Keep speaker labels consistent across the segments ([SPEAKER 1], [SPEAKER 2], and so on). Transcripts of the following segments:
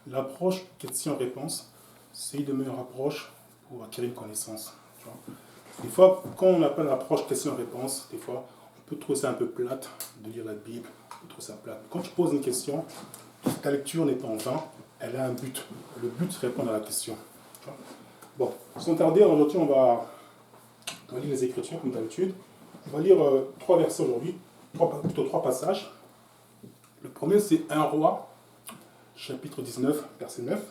[SPEAKER 1] l'approche question-réponse, c'est une meilleure approche pour acquérir une connaissance. Tu vois. Des fois, quand on appelle l'approche question-réponse, des fois, on peut trouver ça un peu plate de lire la Bible, on peut trouver ça plate. Quand tu poses une question, ta lecture n'est pas en vain, elle a un but. Le but, c'est répondre à la question. Tu vois. Bon, sans tarder, aujourd'hui, on va lire les Écritures, comme d'habitude. On va lire 3 versets aujourd'hui, plutôt 3 passages. Le premier, c'est 1 Roi, chapitre 19, verset 9.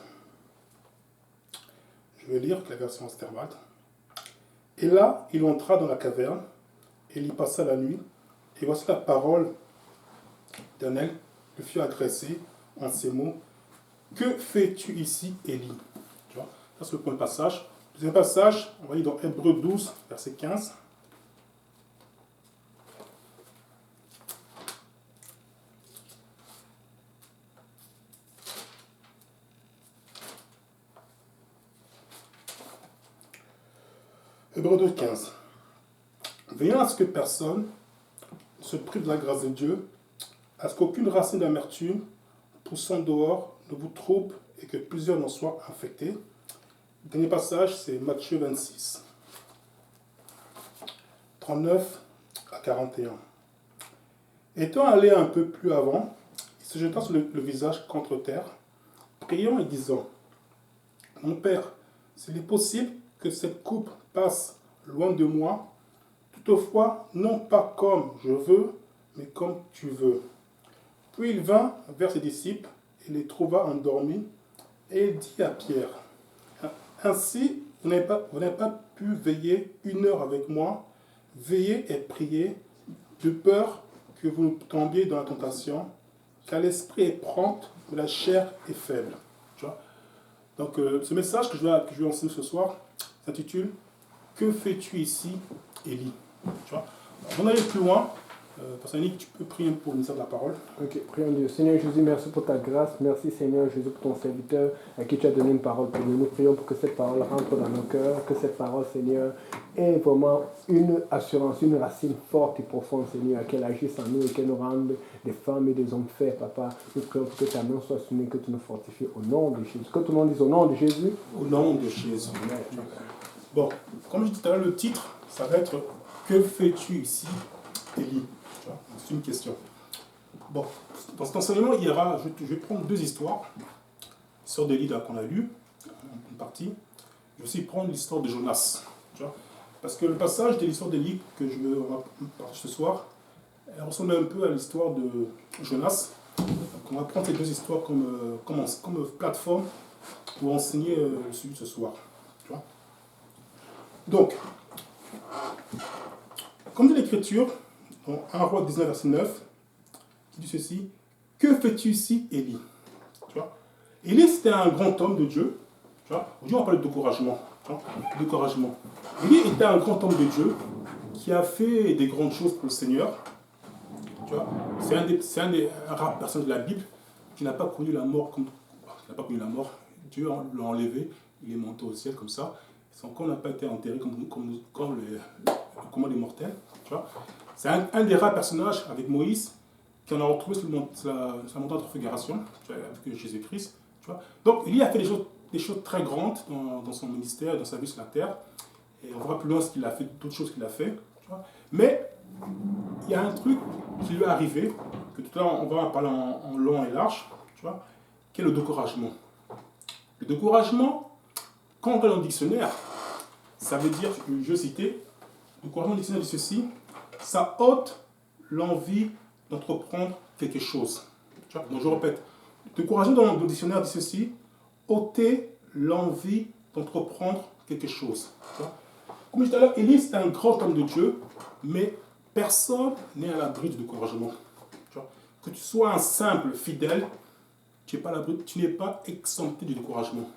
[SPEAKER 1] Je vais lire la version Sterbat. Et là, il entra dans la caverne, et il y passa la nuit. Et voici la parole d'Anel lui fut adressée en ces mots. Que fais-tu ici, Élie? Tu vois, ça c'est le premier passage. Le deuxième passage, on va lire dans Hébreux 12, verset 15. Hébreux 12, 15. Veillant à ce que personne ne se prive de la grâce de Dieu, à ce qu'aucune racine d'amertume poussant dehors ne vous trouble et que plusieurs n'en soient infectés. Le dernier passage, c'est Matthieu 26, 39 à 41. Étant allé un peu plus avant, il se jeta sur le visage contre terre, priant et disant, mon Père, s'il est possible que cette coupe passe loin de moi, toutefois, non pas comme je veux, mais comme tu veux. Puis il vint vers ses disciples et les trouva endormis, et il dit à Pierre, ainsi, vous n'avez pas pu veiller 1 heure avec moi, veillez et priez, de peur que vous tombiez dans la tentation, car l'esprit est prompt, mais la chair est faible. Tu vois. Donc, ce message que je vais enseigner ce soir s'intitule « Que fais-tu ici, Élie ?» Tu vois. On va aller plus loin. Pasteur Nick, tu peux prier pour le ministère de la parole.
[SPEAKER 2] Ok, prions Dieu. Seigneur Jésus, merci pour ta grâce. Merci Seigneur Jésus pour ton serviteur à qui tu as donné une parole pour nous. Nous prions pour que cette parole rentre dans nos cœurs, que cette parole, Seigneur, ait vraiment une assurance, une racine forte et profonde, Seigneur, qu'elle agisse en nous et qu'elle nous rende des femmes et des hommes faits, Papa. Nous prions pour que ta main soit soumise, que tu nous fortifies au nom de Jésus. Que tout le monde dise au nom de Jésus.
[SPEAKER 1] Au nom de Jésus. Bon, comme je disais tout à l'heure, le titre, ça va être « Que fais-tu ici, Élie ?» C'est une question. Bon, dans cet enseignement, je vais prendre 2 histoires. L'histoire d'Élie qu'on a lue, une partie. Je vais aussi prendre l'histoire de Jonas. Tu vois. Parce que le passage de l'histoire d'Élie que je vais partager ce soir, elle ressemble un peu à l'histoire de Jonas. Donc on va prendre ces 2 histoires comme plateforme pour enseigner le sujet de ce soir. Tu vois. Donc, comme dit l'Écriture, dans 1 Roi 19, verset 9, qui dit ceci, « Que fais-tu ici, Élie ?» Tu vois. Élie, c'était un grand homme de Dieu. Tu vois. Aujourd'hui, on parle de découragement. Tu vois. Découragement. Élie était un grand homme de Dieu qui a fait des grandes choses pour le Seigneur. Tu vois. C'est un des rares personnes de la Bible qui n'a pas connu la mort. Dieu l'a enlevé, il est monté au ciel comme ça. Son corps n'a pas été enterré comme le commun des mortels. Tu vois. C'est un des rares personnages avec Moïse qu'on a retrouvé sur la montagne de transfiguration avec Jésus-Christ. Donc, Élie a fait des choses très grandes dans son ministère, dans sa vie sur la terre. Et on verra plus loin ce qu'il a fait, d'autres choses qu'il a fait. Tu vois. Mais il y a un truc qui lui est arrivé, que tout à l'heure on va en parler en long et large, tu vois, qui est le découragement. Le découragement, quand on regarde dans le dictionnaire, ça veut dire, je vais citer, le découragement dictionnaire dit ceci, ça ôte l'envie d'entreprendre quelque chose. Tu vois, donc je répète, le découragement dans le dictionnaire dit ceci, ôter l'envie d'entreprendre quelque chose. Tu vois. Comme je disais tout à l'heure, Élie c'est un grand homme de Dieu, mais personne n'est à l'abri du découragement. Tu vois. Que tu sois un simple fidèle, tu n'es pas exempté du découragement.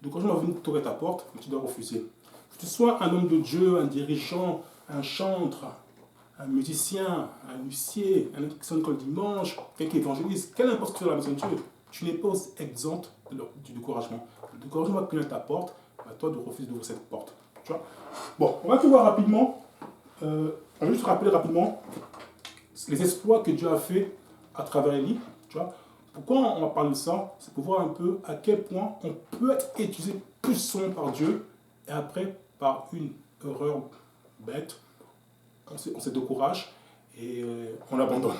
[SPEAKER 1] Le découragement va venir toquer ta porte, mais tu dois refuser. Que tu sois un homme de Dieu, un dirigeant, un chantre, un musicien, un huissier, un homme qui sonne le dimanche, quelqu'un qui évangélise, quel importe que tu sois dans la maison de Dieu, tu n'es pas exempt du découragement. Le découragement va cogner à ta porte, à toi de refuser d'ouvrir cette porte. Tu vois. Bon, on va tout voir rapidement. On va juste rappeler rapidement les exploits que Dieu a fait à travers Élie, tu vois, Pourquoi on va parler de ça? C'est pour voir un peu à quel point on peut être utilisé plus souvent par Dieu et après par une erreur bête, on se décourage et on abandonne.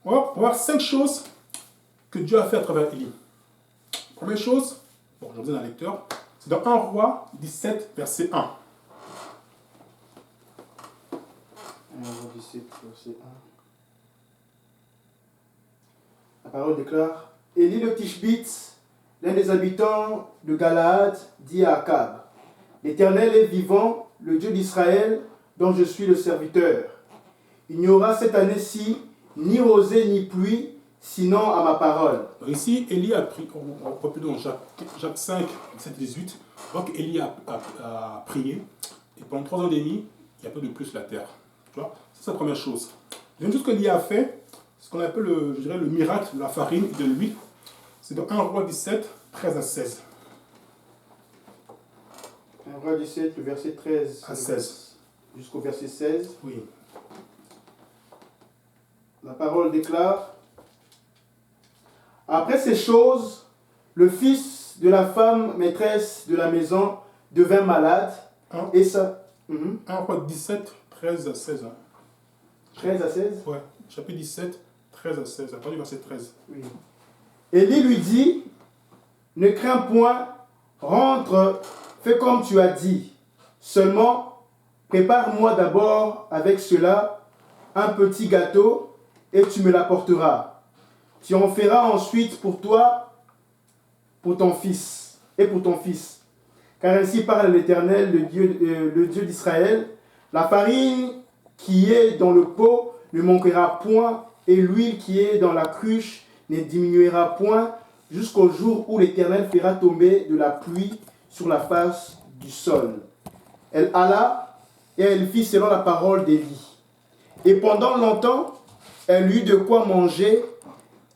[SPEAKER 1] On va voir 5 choses que Dieu a fait à travers Élie. Première chose, bon, je vous donne un lecteur, c'est dans 1 Roi 17, verset 1.
[SPEAKER 3] 1 Roi 17, verset 1. La parole déclare: Élie le Tishbite, l'un des habitants de Galaad, dit à Akab: L'Éternel est vivant, le Dieu d'Israël, dont je suis le serviteur. Il n'y aura cette année-ci ni rosée ni pluie, sinon à ma parole.
[SPEAKER 1] Donc ici, Élie a pris, on voit plus dans Jacques 5, 7, 18, on voit qu'Élie a prié, et pendant 3 ans et demi, il n'y a pas de plus la terre. Tu vois, c'est la première chose. La deuxième chose qu'Élie a fait, ce qu'on appelle je dirais, le miracle de la farine et de l'huile, c'est dans 1 Roi 17, 13 à 16.
[SPEAKER 3] 1 Roi 17, le verset 13
[SPEAKER 1] À 16.
[SPEAKER 3] jusqu'au verset 16.
[SPEAKER 1] Oui.
[SPEAKER 3] La parole déclare: Après ces choses, le fils de la femme maîtresse de la maison devint malade,
[SPEAKER 1] Hein?
[SPEAKER 3] et ça...
[SPEAKER 1] 1 Roi 17, 13 à 16. Hein.
[SPEAKER 3] 13 à 16.
[SPEAKER 1] Ouais, chapitre 17, 13 à 16, à partir du verset 13.
[SPEAKER 3] Oui. Élie lui dit: Ne crains point, rentre, fais comme tu as dit. Seulement, prépare-moi d'abord avec cela un petit gâteau et tu me l'apporteras. Tu en feras ensuite pour toi, pour ton fils, et pour ton fils. Car ainsi parle l'Éternel, le Dieu d'Israël: la farine qui est dans le pot ne manquera point, et l'huile qui est dans la cruche ne diminuera point, jusqu'au jour où l'Éternel fera tomber de la pluie sur la face du sol. Elle alla, et elle fit selon la parole d'Élie. Et pendant longtemps, elle eut de quoi manger,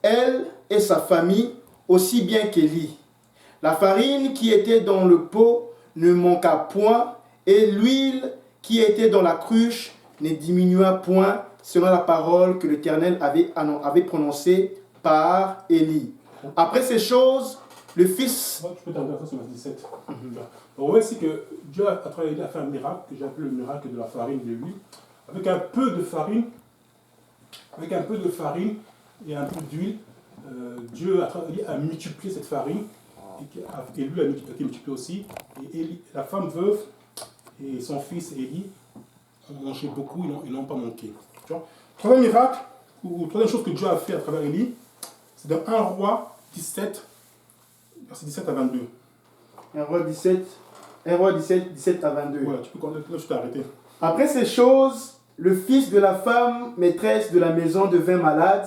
[SPEAKER 3] elle et sa famille, aussi bien qu'Élie. La farine qui était dans le pot ne manqua point, et l'huile qui était dans la cruche ne diminua point, selon la parole que l'Éternel avait prononcée par Élie. Après ces choses, le fils...
[SPEAKER 1] Ouais, tu peux t'arrêter sur le verset 17. On voit ici que Dieu, à travers Élie, a fait un miracle, que j'appelle le miracle de la farine et de l'huile. Avec un peu de farine et un peu d'huile, Dieu, à travers Élie, a multiplié cette farine, et lui a été multiplié aussi. Et Élie, la femme veuve et son fils Élie ont mangé beaucoup, ils n'ont pas manqué. Tu vois? Troisième miracle, ou troisième chose que Dieu a fait à travers Élie, c'est dans 1 Roi 17, verset 17 à 22.
[SPEAKER 3] 1 Roi 17, 17 à 22.
[SPEAKER 1] Voilà, tu peux continuer, là je t'ai arrêté.
[SPEAKER 3] Après ces choses, le fils de la femme maîtresse de la maison devint malade,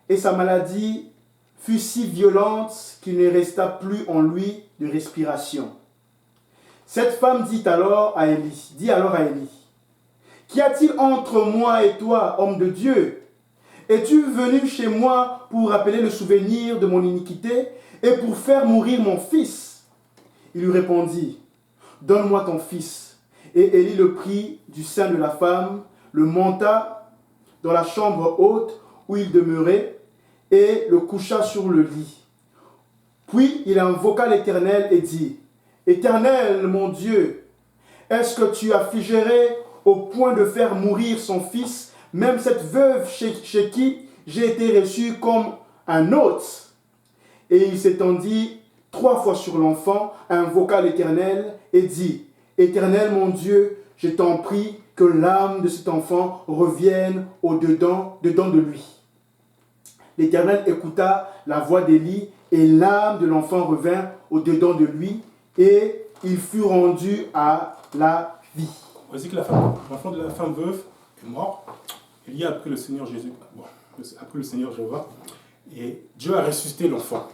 [SPEAKER 3] et sa maladie fut si violente qu'il ne resta plus en lui de respiration. Cette femme dit alors à Élie: Qu'y a-t-il entre moi et toi, homme de Dieu? Es-tu venu chez moi pour rappeler le souvenir de mon iniquité et pour faire mourir mon fils? Il lui répondit: Donne-moi ton fils. Et Élie le prit du sein de la femme, le monta dans la chambre haute où il demeurait et le coucha sur le lit. Puis il invoqua l'Éternel et dit: Éternel, mon Dieu, est-ce que tu affligerais au point de faire mourir son fils, même cette veuve chez qui j'ai été reçu comme un hôte? Et il s'étendit 3 fois sur l'enfant, invoqua l'Éternel et dit: Éternel, mon Dieu, je t'en prie que l'âme de cet enfant revienne au-dedans de lui. L'Éternel écouta la voix d'Élie, et l'âme de l'enfant revint au-dedans de lui, et il fut rendu à la vie.
[SPEAKER 1] Voici que l'enfant de la femme veuve est mort. Élie a pris le Seigneur Jésus, a pris le Seigneur Jéhovah, et Dieu a ressuscité l'enfant.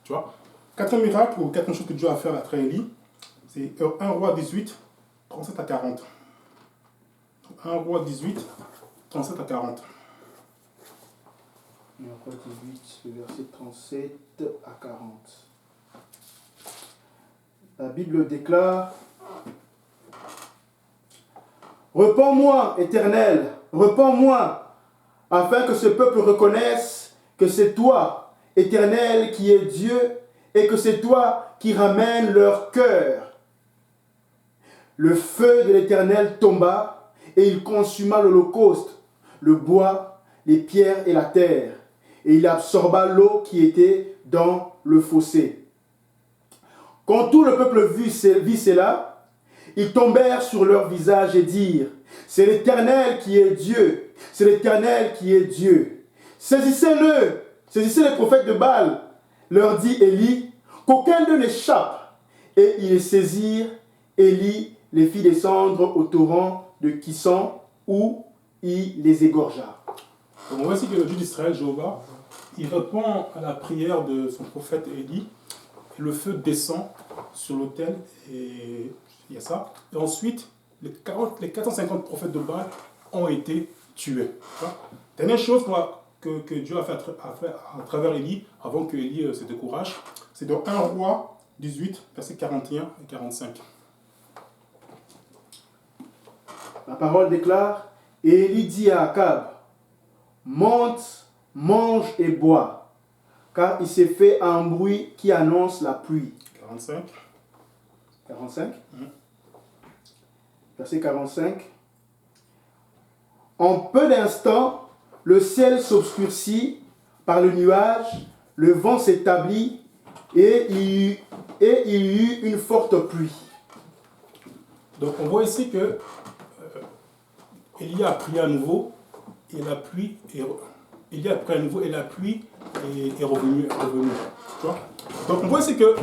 [SPEAKER 1] Tu vois? Quatrième miracle, ou quatrième chose que Dieu a fait après Élie, c'est 1 Roi 18, 37 à 40. 1 Roi 18, 37 à 40.
[SPEAKER 3] 1 Roi 18, le verset 37 à 40. La Bible déclare: Repends-moi, Éternel, repends-moi, afin que ce peuple reconnaisse que c'est toi, Éternel, qui es Dieu, et que c'est toi qui ramènes leur cœur. Le feu de l'Éternel tomba, et il consuma l'holocauste, le bois, les pierres et la terre, et il absorba l'eau qui était dans le fossé. Quand tout le peuple vit cela, ils tombèrent sur leur visage et dirent, c'est l'Éternel qui est Dieu, c'est l'Éternel qui est Dieu. Saisissez-le, saisissez les prophètes de Baal, leur dit Élie, qu'aucun d'eux n'échappe. Et ils les saisirent. Élie les fit descendre au torrent de Kisson, où il les égorgea.
[SPEAKER 1] Donc on voit ici que le Dieu d'Israël, Jéhovah, il répond à la prière de son prophète Élie, et le feu descend sur l'autel, et il y a ça. Et ensuite, les 450 prophètes de Baal ont été tués. Dernière chose que Dieu a fait à travers Élie, avant que Élie se décourage, c'est dans 1 Roi 18, versets 41 et 45.
[SPEAKER 3] La parole déclare, et Élie dit à Akab, monte, mange et bois, car il s'est fait un bruit qui annonce la pluie.
[SPEAKER 1] 45.
[SPEAKER 3] 45. Verset 45. En peu d'instants, le ciel s'obscurcit par le nuage, le vent s'établit et il y eut une forte pluie.
[SPEAKER 1] Donc on voit ici que Élie a prié à nouveau et la pluie est revenue. Tu vois? Donc on voit ici que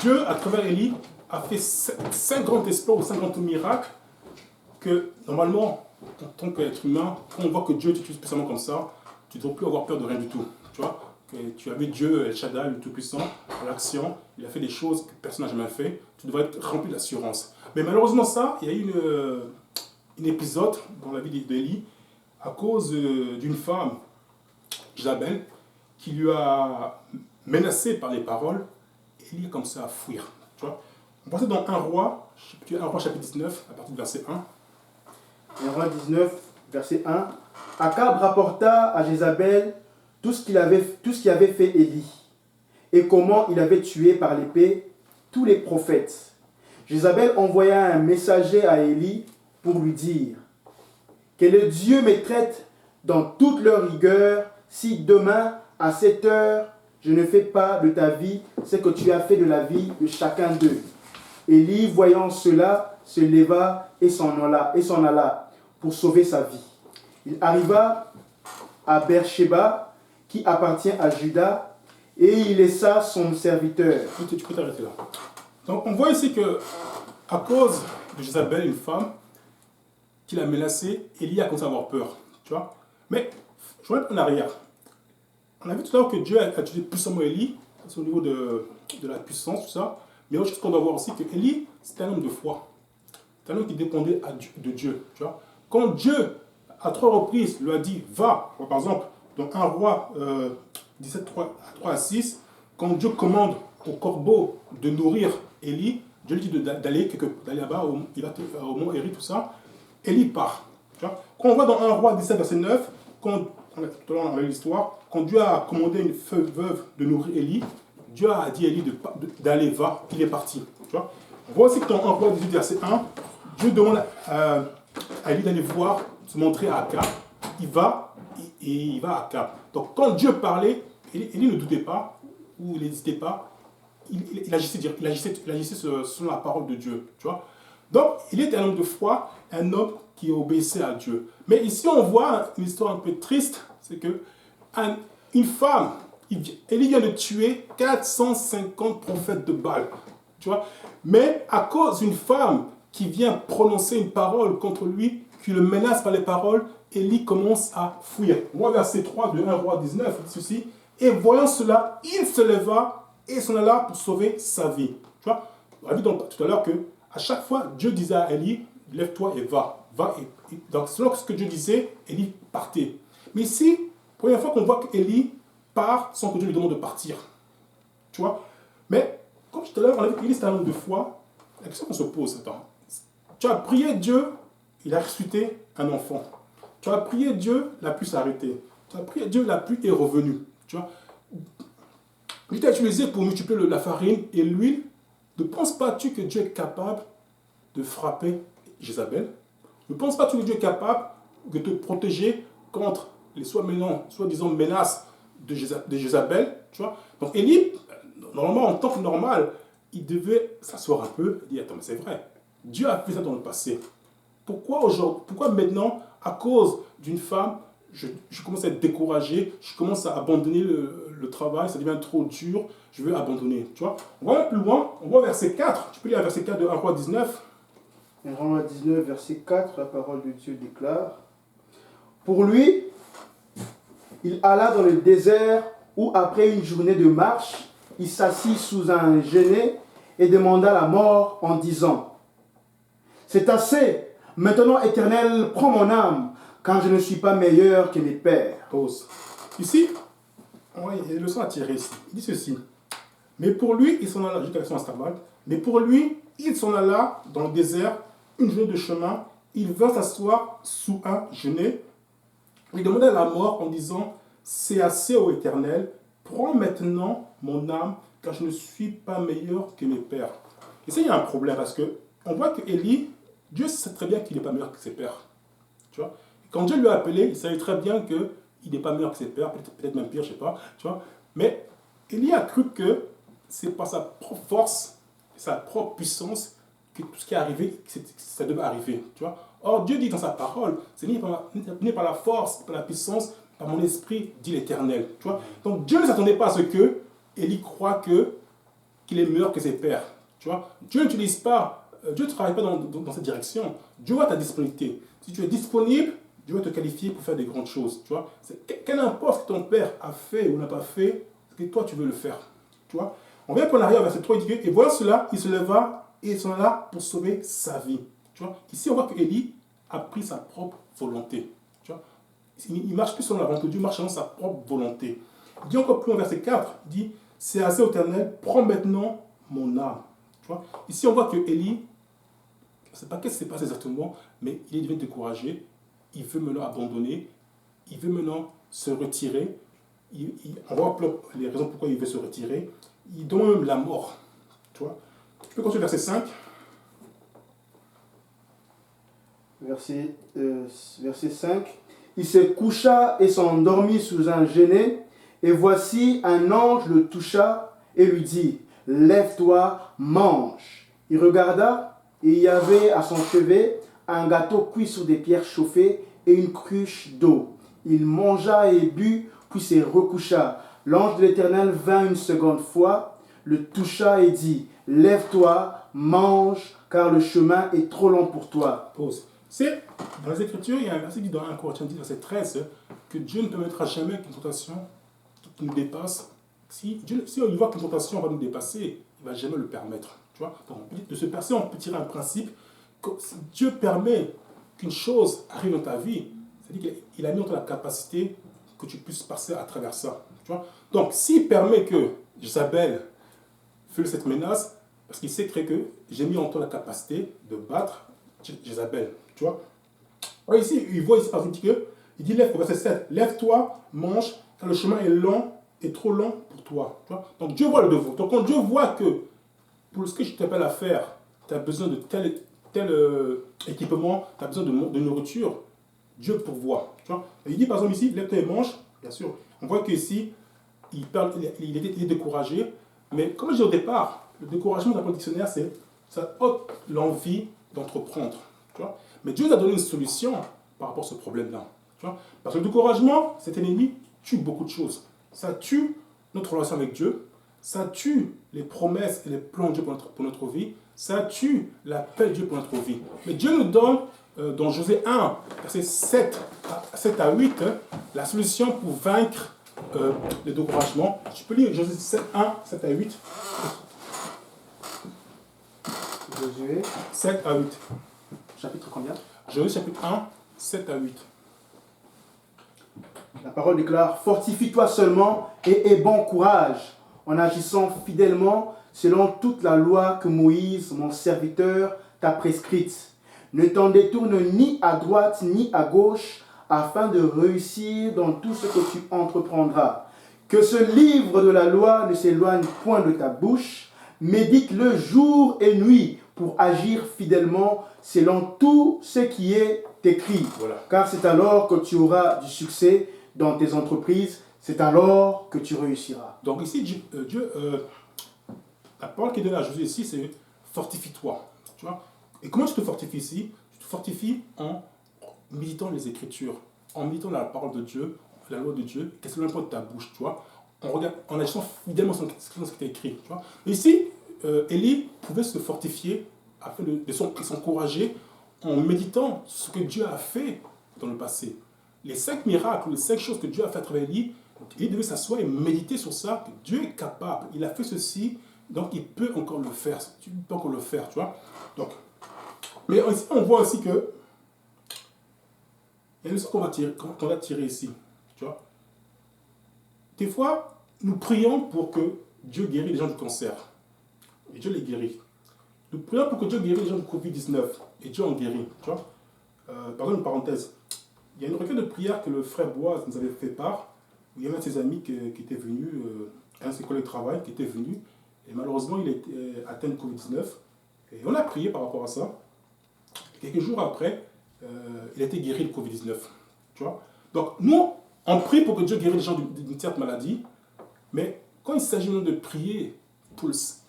[SPEAKER 1] Dieu, à travers Élie, a fait 5 grands exploits ou 5 grands miracles que normalement, en tant qu'être humain, quand on voit que Dieu t'utilise spécialement comme ça, tu ne dois plus avoir peur de rien du tout. Tu vois? Que tu avais Dieu, El Shaddai, le Tout-Puissant, à l'action, il a fait des choses que personne n'a jamais fait, tu devrais être rempli d'assurance. Mais malheureusement ça, il y a eu un épisode dans la vie d'Élie à cause d'une femme, Jabel, qui lui a menacé par les paroles, et Élie a commencé à fuir. Tu vois? On passe dans 1 Roi chapitre 19, à partir du verset 1.
[SPEAKER 3] 1 Roi 19, verset 1. Akab rapporta à Jézabel tout ce qu'avait fait Élie, et comment il avait tué par l'épée tous les prophètes. Jézabel envoya un messager à Élie pour lui dire que le Dieu me traite dans toute leur rigueur si demain à cette heure je ne fais pas de ta vie ce que tu as fait de la vie de chacun d'eux. Élie, voyant cela, se leva et s'en alla pour sauver sa vie. Il arriva à Beersheba, qui appartient à Juda, et il laissa son serviteur.
[SPEAKER 1] Tu peux t'arrêter là. Donc on voit ici que, à cause de Jézabel, une femme, qui l'a menacé, Élie a commencé à avoir peur. Tu vois? Mais je reviens en arrière. On a vu tout à l'heure que Dieu a utilisé puissamment Élie, c'est au niveau de la puissance, tout ça. Mais autre chose qu'on doit voir aussi, que Élie, c'était un homme de foi. C'était un homme qui dépendait de Dieu. Tu vois? Quand Dieu, à 3 reprises, lui a dit, va, par exemple, dans 1 Roi 17, 3 à 6, quand Dieu commande au corbeau de nourrir Élie, Dieu lui dit d'aller là-bas, il va au mont Éri, tout ça. Élie part. Tu vois? Quand on voit dans 1 Roi 17, verset 9, tout à l'heure on a eu l'histoire, quand Dieu a commandé une veuve de nourrir Élie, Dieu a dit à Élie d'aller, va, il est parti. Tu vois? On voit aussi que dans 1 Roi 18, verset 1, Dieu demande à Élie d'aller voir, se montrer à Akab. Il va à Akab. Donc quand Dieu parlait, Élie ne doutait pas, ou il n'hésitait pas, il agissait selon la parole de Dieu. Tu vois? Donc il était un homme de foi, un homme qui obéissait à Dieu. Mais ici on voit une histoire un peu triste, c'est que une femme, Élie vient de tuer 450 prophètes de Baal. Tu vois? Mais à cause d'une femme qui vient prononcer une parole contre lui, qui le menace par les paroles, Élie commence à fuir. On voit verset 3 de 1 Roi 19, il dit ceci, et voyant cela, il se leva et s'en alla pour sauver sa vie. Tu vois? On a vu tout à l'heure que à chaque fois, Dieu disait à Élie, lève-toi et va. Donc, selon ce que Dieu disait, Élie partait. Mais ici, première fois qu'on voit qu'Élie part sans que Dieu lui demande de partir. Tu vois? Mais, comme tout à l'heure, on a vu qu'Élie, c'est un homme de foi. La question qu'on se pose, c'est tu as prié Dieu, il a ressuscité un enfant. Tu as prié Dieu, la pluie s'est arrêtée. Tu as prié Dieu, la pluie est revenue. Tu vois, Dieu t'a utilisé pour multiplier la farine et l'huile. Ne penses pas-tu que Dieu est capable de frapper Jézabel? Ne penses pas-tu que Dieu est capable de te protéger contre les soi-disant menaces de Jézabel? Tu vois? Donc Élie, normalement, en temps normal, il devait s'asseoir un peu et dire, attends, mais c'est vrai, Dieu a fait ça dans le passé. Pourquoi aujourd'hui, pourquoi maintenant, à cause d'une femme, je commence à être découragé, je commence à abandonner le travail, ça devient trop dur, je veux abandonner. Tu vois? On va plus loin, on va verset 4. Tu peux lire verset 4 de 1 roi 19.
[SPEAKER 3] 1 roi 19, verset 4, la parole de Dieu déclare: Pour lui, il alla dans le désert où, après une journée de marche, il s'assit sous un genêt et demanda la mort en disant: C'est assez, maintenant, Éternel, prends mon âme, car je ne suis pas meilleur que mes pères.
[SPEAKER 1] Pause. Ici, il y a une leçon à tirer ici. Il dit ceci. Mais pour lui, il s'en alla, mais pour lui, il s'en alla dans le désert, une journée de chemin, il vint s'asseoir sous un genêt. Il demanda la mort en disant: C'est assez, ô Éternel, prends maintenant mon âme, car je ne suis pas meilleur que mes pères. Et ça, il y a un problème, parce que on voit que Élie, Dieu sait très bien qu'il n'est pas meilleur que ses pères. Tu vois? Quand Dieu lui a appelé, il savait très bien qu'il n'est pas meilleur que ses pères, peut-être même pire, je ne sais pas. Tu vois? Mais Élie a cru que c'est par sa propre force, sa propre puissance, que tout ce qui est arrivé, ça devait arriver. Tu vois? Or, Dieu dit dans sa parole, c'est ni par la force, par la puissance, par mon esprit, dit l'Éternel. Tu vois? Donc Dieu ne s'attendait pas à ce que Élie croit qu'il est meilleur que ses pères. Tu vois? Dieu n'utilise pas, Dieu ne travaille pas dans cette direction. Dieu voit ta disponibilité. Si tu es disponible, Dieu va te qualifier pour faire des grandes choses. Tu vois? Quel importe ce que ton père a fait ou n'a pas fait, c'est que toi tu veux le faire. Tu vois? On vient qu'on arrive à verset 3, il dit que, et voilà cela, il se leva et il s'en alla pour sauver sa vie. Tu vois? Ici, on voit que Élie a pris sa propre volonté. Tu vois? Il ne marche plus selon la volonté de Dieu, il marche selon sa propre volonté. Il dit encore plus en verset 4, il dit: C'est assez, Éternel, prends maintenant mon âme. Tu vois? Ici, on voit que Élie, je ne sais pas qu'est-ce qui s'est passé exactement, mais il est devenu découragé, il veut maintenant abandonner, il veut maintenant se retirer. On voit les raisons pourquoi il veut se retirer. Il donne même la mort. Tu vois? Tu peux continuer verset 5.
[SPEAKER 3] Verset 5. Il se coucha et s'endormit sous un genêt, et voici un ange le toucha et lui dit: Lève-toi, mange. Il regarda, et il y avait à son chevet un gâteau cuit sur des pierres chauffées et une cruche d'eau. Il mangea et but, puis se recoucha. L'ange de l'Éternel vint une seconde fois, le toucha et dit: Lève-toi, mange, car le chemin est trop long pour toi.
[SPEAKER 1] Pause. C'est dans les Écritures, il y a un verset qui dit dans 1 Corinthiens 10, verset 13, que Dieu ne permettra jamais qu'une tentation qui nous dépasse. Si on voit qu'une tentation va nous dépasser, il ne va jamais le permettre. Tu vois? Donc, de ce verset, on peut tirer un principe que si Dieu permet qu'une chose arrive dans ta vie, c'est-à-dire qu'il a mis en toi la capacité que tu puisses passer à travers ça. Tu vois? Donc, s'il permet que Jézabel fait cette menace, parce qu'il sait très que j'ai mis en toi la capacité de battre Jézabel. Tu vois? Alors ici, il voit ici par exemple il dit, lève, au verset 7, lève-toi, mange, car le chemin est long et trop long pour toi. Tu vois? Donc Dieu voit le devoir. Donc quand Dieu voit que pour ce que je t'appelle à faire, tu as besoin de tel équipement, tu as besoin de nourriture, Dieu pourvoit. Tu vois? Et il dit par exemple ici, lève-toi et mange, bien sûr. On voit qu'ici, il est découragé, mais comme je dis au départ, le découragement d'un dictionnaire, c'est ça ôte l'envie d'entreprendre. Tu vois? Mais Dieu nous a donné une solution par rapport à ce problème-là. Tu vois? Parce que le découragement, cet ennemi tue beaucoup de choses. Ça tue notre relation avec Dieu, ça tue les promesses et les plans de Dieu pour notre vie, ça tue la paix de Dieu pour notre vie. Mais Dieu nous donne, dans Josué 1, versets 7 à 8, la solution pour vaincre le découragement. Je peux lire Josué 1, 7 à 8.
[SPEAKER 3] Josué
[SPEAKER 1] 7 à 8.
[SPEAKER 3] Chapitre combien?
[SPEAKER 1] Josué chapitre 1, 7 à 8.
[SPEAKER 3] La parole déclare: Fortifie-toi seulement et aie bon courage, en agissant fidèlement selon toute la loi que Moïse, mon serviteur, t'a prescrite. Ne t'en détourne ni à droite ni à gauche, afin de réussir dans tout ce que tu entreprendras. Que ce livre de la loi ne s'éloigne point de ta bouche, médite-le jour et nuit pour agir fidèlement selon tout ce qui est écrit.
[SPEAKER 1] Voilà.
[SPEAKER 3] Car c'est alors que tu auras du succès dans tes entreprises, c'est alors que tu réussiras.
[SPEAKER 1] Donc ici, la parole qui est donnée à Jésus ici, c'est fortifie-toi. Tu vois? Et comment tu te fortifies ici? Tu te fortifies en méditant les Écritures, en méditant la parole de Dieu, la loi de Dieu, qu'est-ce que l'importe de ta bouche, tu vois? On regarde, en agissant fidèlement sur ce qui est écrit, tu vois? Et ici, Élie pouvait se fortifier afin de s'encourager en méditant ce que Dieu a fait dans le passé. Les 5 miracles, les 5 choses que Dieu a fait à travers Élie, il devait s'asseoir et méditer sur ça, que Dieu est capable, il a fait ceci, donc il peut encore le faire, tu peux encore le faire, tu vois. Donc, mais ici, on voit aussi que il y a une leçon qu'on va tirer ici, tu vois. Des fois, nous prions pour que Dieu guérisse les gens du cancer, et Dieu les guérit. Nous prions pour que Dieu guérisse les gens du Covid-19, et Dieu en guérit, tu vois. Pardon, une parenthèse. Il y a une requête de prière que le frère Boaz nous avait fait part, où il y avait un de ses amis qui était venu, un de ses collègues de travail qui était venu, et malheureusement il était atteint de Covid-19. Et on a prié par rapport à ça. Et quelques jours après, il a été guéri de Covid-19. Tu vois? Donc nous, on prie pour que Dieu guérisse les gens d'une certaine maladie, mais quand il s'agit de prier,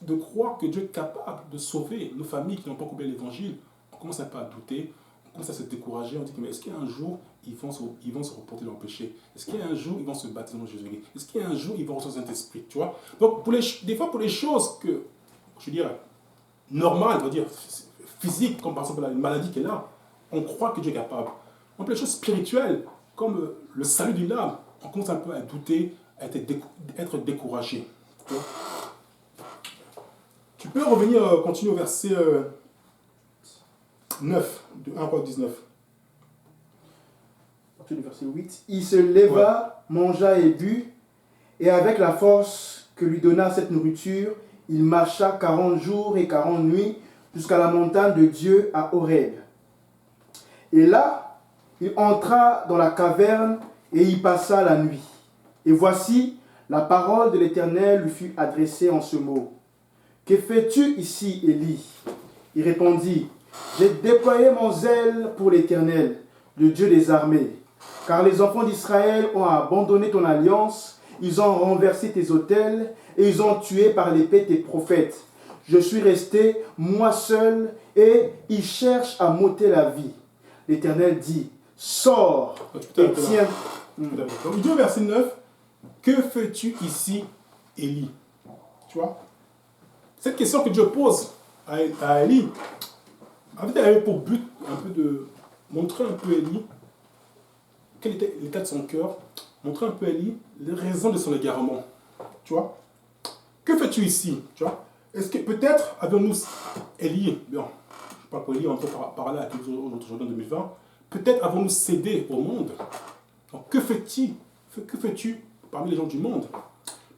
[SPEAKER 1] de croire que Dieu est capable de sauver nos familles qui n'ont pas compris l'évangile, on commence un peu à douter, on commence à se décourager, on dit mais est-ce qu'il y a un jour ils vont se reporter dans le péché? Est-ce qu'il y a un jour ils vont se baptiser dans Jésus-Christ? Est-ce qu'il y a un jour ils vont recevoir le Saint-Esprit? Tu vois? Donc des fois pour les choses que, je veux dire, normales, on va dire, physiques, comme par exemple une maladie qui est là, on croit que Dieu est capable. Pour les choses spirituelles, comme le salut d'une âme, on commence un peu à douter, à être découragé. Tu vois? Tu peux revenir, continuer au verset 9, de 1 Roi 19.
[SPEAKER 3] Le verset 8. Il se leva, mangea et but, et avec la force que lui donna cette nourriture, il marcha 40 jours et 40 nuits jusqu'à la montagne de Dieu à Horeb. Et là, il entra dans la caverne et y passa la nuit. Et voici, la parole de l'Éternel lui fut adressée en ce mot. Que fais-tu ici, Élie? Il répondit, j'ai déployé mon zèle pour l'Éternel, le Dieu des armées. Car les enfants d'Israël ont abandonné ton alliance, ils ont renversé tes autels et ils ont tué par l'épée tes prophètes. Je suis resté, moi seul, et ils cherchent à m'ôter la vie. L'Éternel dit, sors et tiens.
[SPEAKER 1] Donc il dit au verset 9, que fais-tu ici, Élie? Tu vois? Cette question que Dieu pose à Élie, en fait, elle avait pour but un peu de montrer un peu Élie quel était l'état de son cœur, montrer un peu Élie les raisons de son égarement. Tu vois? Que fais-tu ici? Tu vois? Est-ce que peut-être avons-nous Élie, bien, je parle pour Élie, on peut parler à tous aujourd'hui en 2020, peut-être avons-nous cédé au monde. Donc que fais-tu parmi les gens du monde?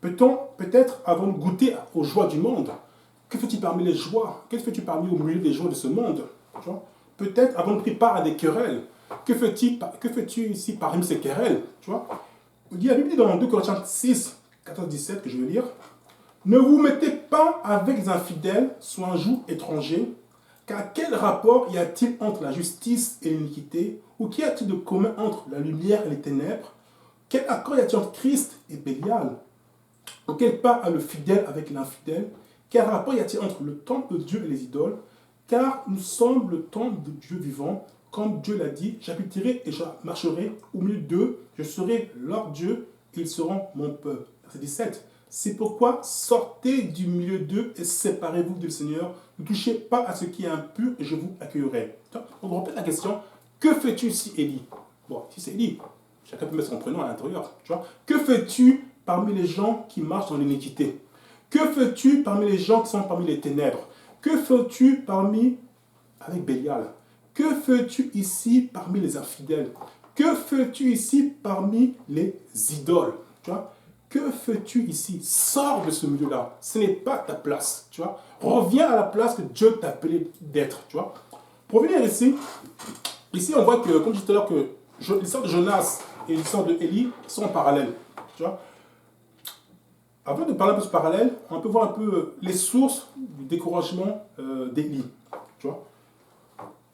[SPEAKER 1] Peut-être avons-nous goûté aux joies du monde? Que fais-tu parmi les joies? Que fais-tu parmi au milieu des joies de ce monde? Tu vois? Peut-être avons-nous pris part à des querelles. Que fais-tu ici parmi ces querelles? Tu vois? La Bible dit dans 2 Corinthiens 6, 14-17, que je vais lire, ne vous mettez pas avec les infidèles soit un joug étranger, car quel rapport y a-t-il entre la justice et l'iniquité? Ou qu'y a-t-il de commun entre la lumière et les ténèbres? Quel accord y a-t-il entre Christ et Bélial? Ou quelle part a le fidèle avec l'infidèle? Quel rapport y a-t-il entre le temple de Dieu et les idoles? Car nous sommes le temple de Dieu vivant, comme Dieu l'a dit, j'habiterai et je marcherai au milieu d'eux, je serai leur Dieu, et ils seront mon peuple. Verset 17. C'est pourquoi sortez du milieu d'eux et séparez-vous du Seigneur. Ne touchez pas à ce qui est impur et je vous accueillerai. On répète la question, que fais-tu ici, Élie? Bon, si c'est Élie, chacun peut mettre son prénom à l'intérieur. Tu vois? Que fais-tu parmi les gens qui marchent dans l'iniquité? Que fais-tu parmi les gens qui sont parmi les ténèbres? Que fais-tu avec Bélial? Que fais-tu ici parmi les infidèles? Que fais-tu ici parmi les idoles? Tu vois? Que fais-tu ici? Sors de ce milieu-là. Ce n'est pas ta place. Tu vois? Reviens à la place que Dieu t'a appelé d'être. Tu vois? Pour venir ici, on voit que, comme je disais tout à l'heure, que l'histoire de Jonas et l'histoire de Élie sont en parallèle. Tu vois? Avant de parler un peu de ce parallèle, on peut voir un peu les sources du découragement d'Élie. Tu vois?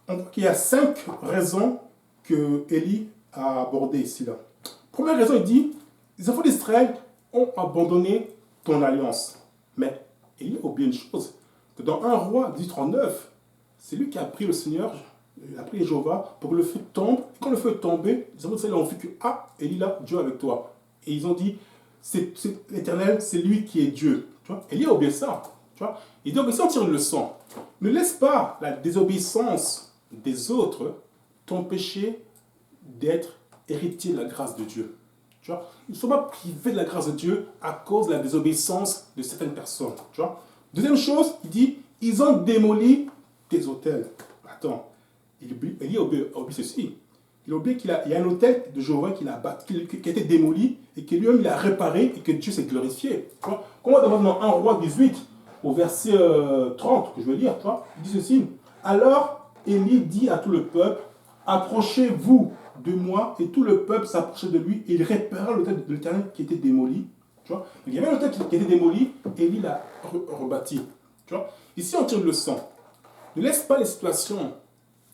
[SPEAKER 1] On voit qu'il y a 5 raisons que Élie a abordées ici. Là. Première raison, il dit, les enfants d'Israël ont abandonné ton alliance. Mais Élie a oublié une chose, que dans 1 roi 1839, c'est lui qui a pris le Seigneur, il a pris Jéhovah pour que le feu tombe. Et quand le feu est tombé, les enfants d'Israël ont vu que, ah, Élie là, Dieu est avec toi. Et ils ont dit, c'est l'Éternel, c'est lui qui est Dieu. Tu vois? Élie a oublié ça. Tu vois? Et donc, ici, on tire une leçon. Ne laisse pas la désobéissance des autres t'empêcher d'être héritier de la grâce de Dieu. Tu vois? Ne sois pas privé de la grâce de Dieu à cause de la désobéissance de certaines personnes. Tu vois? Deuxième chose, il dit, ils ont démoli tes autels. Attends, Élie a oublié ceci. Il a oublié qu'il y a un autel de Jéhovah qui a été démoli et que lui-même il a réparé et que Dieu s'est glorifié. Tu vois? Comme on demande dans 1 roi 18, au verset 30, que je vais lire, tu vois, il dit ceci. Alors Élie dit à tout le peuple, approchez-vous de moi, et tout le peuple s'approchait de lui, et il répara l'autel de l'Éternel qui était démoli. Tu vois? Il y avait un autel qui était démoli, et Élie l'a rebâti. Tu vois? Ici, on tire une leçon. Ne laisse pas les situations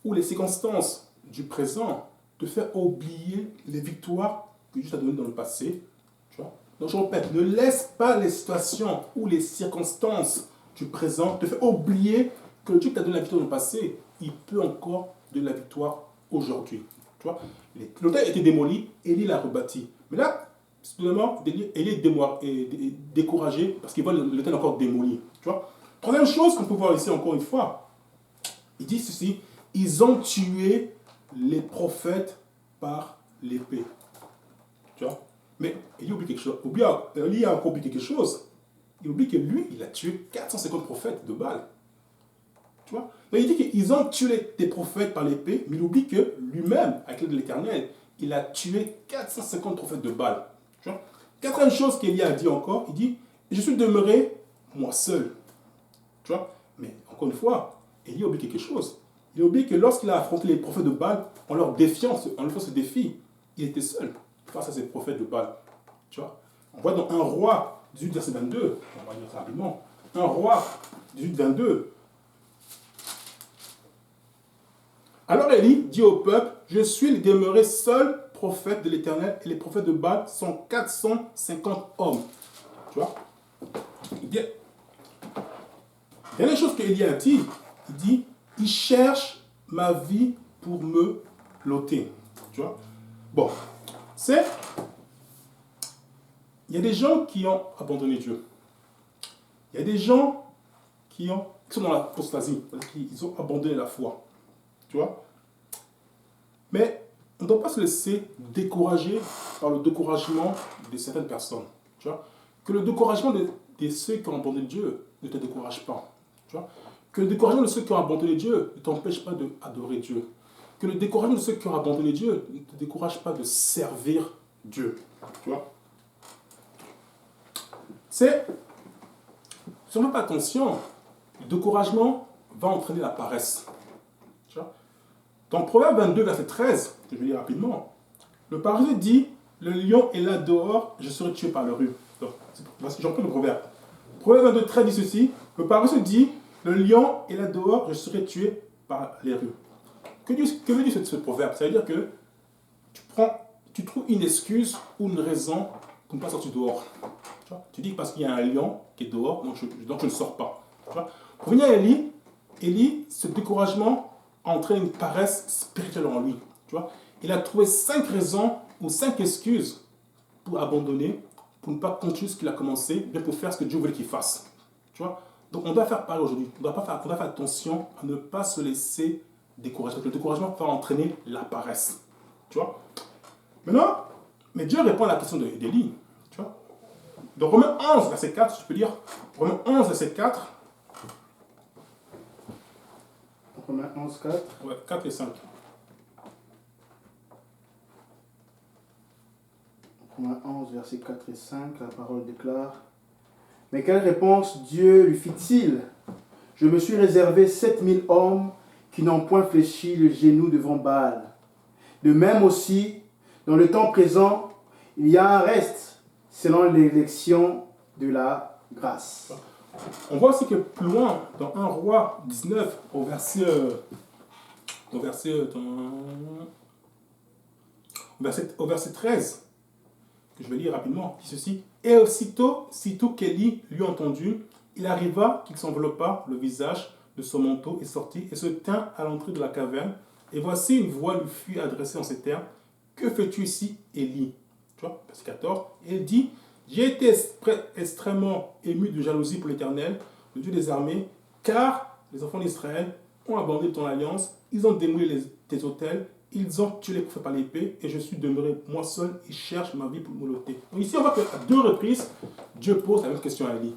[SPEAKER 1] ou les circonstances du présent te faire oublier les victoires que Dieu t'a données dans le passé. Tu vois? Donc je répète, ne laisse pas les situations ou les circonstances du présent te faire oublier que le Dieu qui t'a donné la victoire dans le passé, il peut encore donner la victoire aujourd'hui. Tu vois? L'autel a été démoli, Élie l'a rebâti. Mais là, soudainement, Élie est découragé parce qu'il voit l'autel encore démoli. Tu vois? Troisième chose qu'on peut voir ici encore une fois, il dit ceci, ils ont tué les prophètes par l'épée. Tu vois? Mais Élie oublie quelque chose. Élie a encore oublié quelque chose. Il oublie que lui, il a tué 450 prophètes de Baal. Tu vois? Donc il dit qu'ils ont tué des prophètes par l'épée, mais il oublie que lui-même, avec l'aide de l'Éternel, il a tué 450 prophètes de Baal. Tu vois? Quatrième chose qu'Élie a dit encore, il dit, je suis demeuré moi seul. Tu vois? Mais encore une fois, Élie a oublié quelque chose. Il a oublié que lorsqu'il a affronté les prophètes de Baal, en leur faisant ce défi, il était seul face à ces prophètes de Baal. Tu vois? On voit dans 1 roi 18, verset 22, on va lire ça rapidement. 1 roi 18, 22. Alors Élie dit au peuple, je suis demeuré seul prophète de l'Éternel et les prophètes de Baal sont 450 hommes. Tu vois? Il y a des choses qu'Élie a dit. Il dit, il cherche ma vie pour me l'ôter. Tu vois? Bon, il y a des gens qui ont abandonné Dieu. Il y a des gens qui sont dans l'apostasie, ils ont abandonné la foi. Tu vois? Mais on ne doit pas se laisser décourager par le découragement de certaines personnes. Tu vois? Que le découragement de ceux qui ont abandonné Dieu ne te décourage pas. Tu vois? Que le découragement de ceux qui ont abandonné Dieu ne t'empêche pas d'adorer Dieu. Que le découragement de ceux qui ont abandonné Dieu ne te décourage pas de servir Dieu. Tu vois? Si on n'a pas attention, le découragement va entraîner la paresse. Tu vois? Dans Proverbe 22, verset 13, que je vais lire rapidement, le paresseux dit, le lion est là dehors, je serai tué par le rue. J'en prends le proverbe. Proverbe 22, 13 dit ceci, le paresseux dit, le lion est là dehors, je serai tué par les rues. Que veut dire ce proverbe? Ça veut dire que tu trouves une excuse ou une raison pour ne pas sortir dehors. Tu dis que parce qu'il y a un lion qui est dehors, donc je ne sors pas. Pour venir à Élie, ce découragement entraîne une paresse spirituelle en lui. Tu vois? Il a trouvé 5 raisons ou 5 excuses pour abandonner, pour ne pas continuer ce qu'il a commencé, bien pour faire ce que Dieu voulait qu'il fasse. Tu vois? Donc on doit faire pareil aujourd'hui. On doit faire attention à ne pas se laisser décourager. Parce que le découragement va entraîner la paresse. Tu vois? Maintenant, mais Dieu répond à la question d'Élie. Tu vois? Dans Romains 11, verset 4, je peux dire, Romains 11, verset 4.
[SPEAKER 3] Romains 11, 4.
[SPEAKER 1] Ouais, 4 et 5.
[SPEAKER 3] Romains 11, verset 4 et 5, la parole déclare. Mais quelle réponse Dieu lui fit-il? Je me suis réservé 7000 hommes qui n'ont point fléchi le genou devant Baal. De même aussi, dans le temps présent, il y a un reste, selon l'élection de la grâce.
[SPEAKER 1] On voit aussi que plus loin, dans 1 Roi 19, au verset 13, que je vais lire rapidement, dit ceci. Et sitôt qu'Élie l'eut entendu, il arriva qu'il s'enveloppa le visage de son manteau et sortit et se tint à l'entrée de la caverne. Et voici une voix lui fut adressée en ces termes. Que fais-tu ici, Élie? Tu vois, verset 14. Et il dit, j'ai été extrêmement ému de jalousie pour l'Éternel, le Dieu des armées, car les enfants d'Israël ont abandonné ton alliance, ils ont démoli tes autels, ils ont tué les prophètes par l'épée, et je suis demeuré moi seul et cherche ma vie pour me l'ôter. Donc ici, on voit qu'à 2 reprises, Dieu pose la même question à Élie.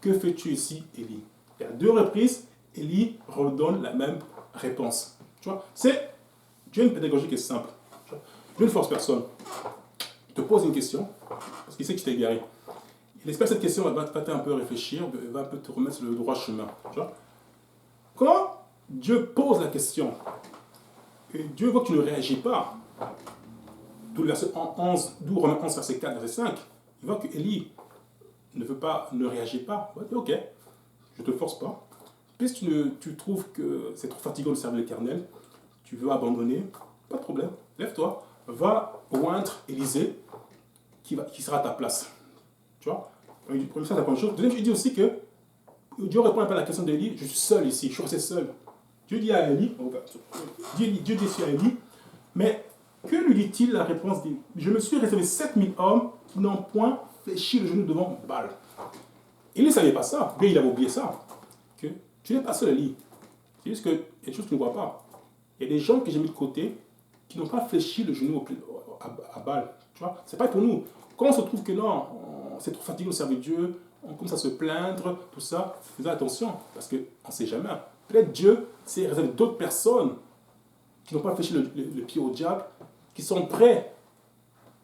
[SPEAKER 1] Que fais-tu ici, Élie? Et à 2 reprises, Élie redonne la même réponse. Tu vois, Dieu a une pédagogie qui est simple. Dieu ne force personne. Il te pose une question, parce qu'il sait que tu t'es égaré. Il espère que cette question va te faire un peu réfléchir, va un peu te remettre sur le droit chemin. Tu vois? Quand Dieu pose la question, et Dieu voit que tu ne réagis pas, d'où Romains 11, verset 4, verset 5, il voit que Élie ne réagit pas. Il va dire, ok, je ne te force pas. Puisque tu trouves que c'est trop fatigant de servir l'Éternel, tu veux abandonner, pas de problème, lève-toi, va oindre Élisée, qui sera à ta place. Tu vois? Premier ça, c'est la première chose. Deuxième, il dit aussi que Dieu répond un peu à la question d'Élie, je suis seul ici, je suis resté seul. Dieu dit à Élie, Dieu dit à Élie, mais que lui dit-il? La réponse dit, je me suis réservé 7000 hommes qui n'ont point fléchi le genou devant Baal. Il ne savait pas ça, bien il avait oublié ça. Que tu n'es pas seul, Élie. C'est juste qu'il y a des choses que tu ne vois pas. Il y a des gens que j'ai mis de côté qui n'ont pas fléchi le genou à Baal. Tu vois, c'est pas pour nous. Quand on se trouve que non, c'est trop fatigué de servir Dieu, on commence à se plaindre, tout ça, faites attention, parce qu'on ne sait jamais. Peut-être Dieu s'est réservé d'autres personnes qui n'ont pas fléchi le pied au diable, qui sont prêts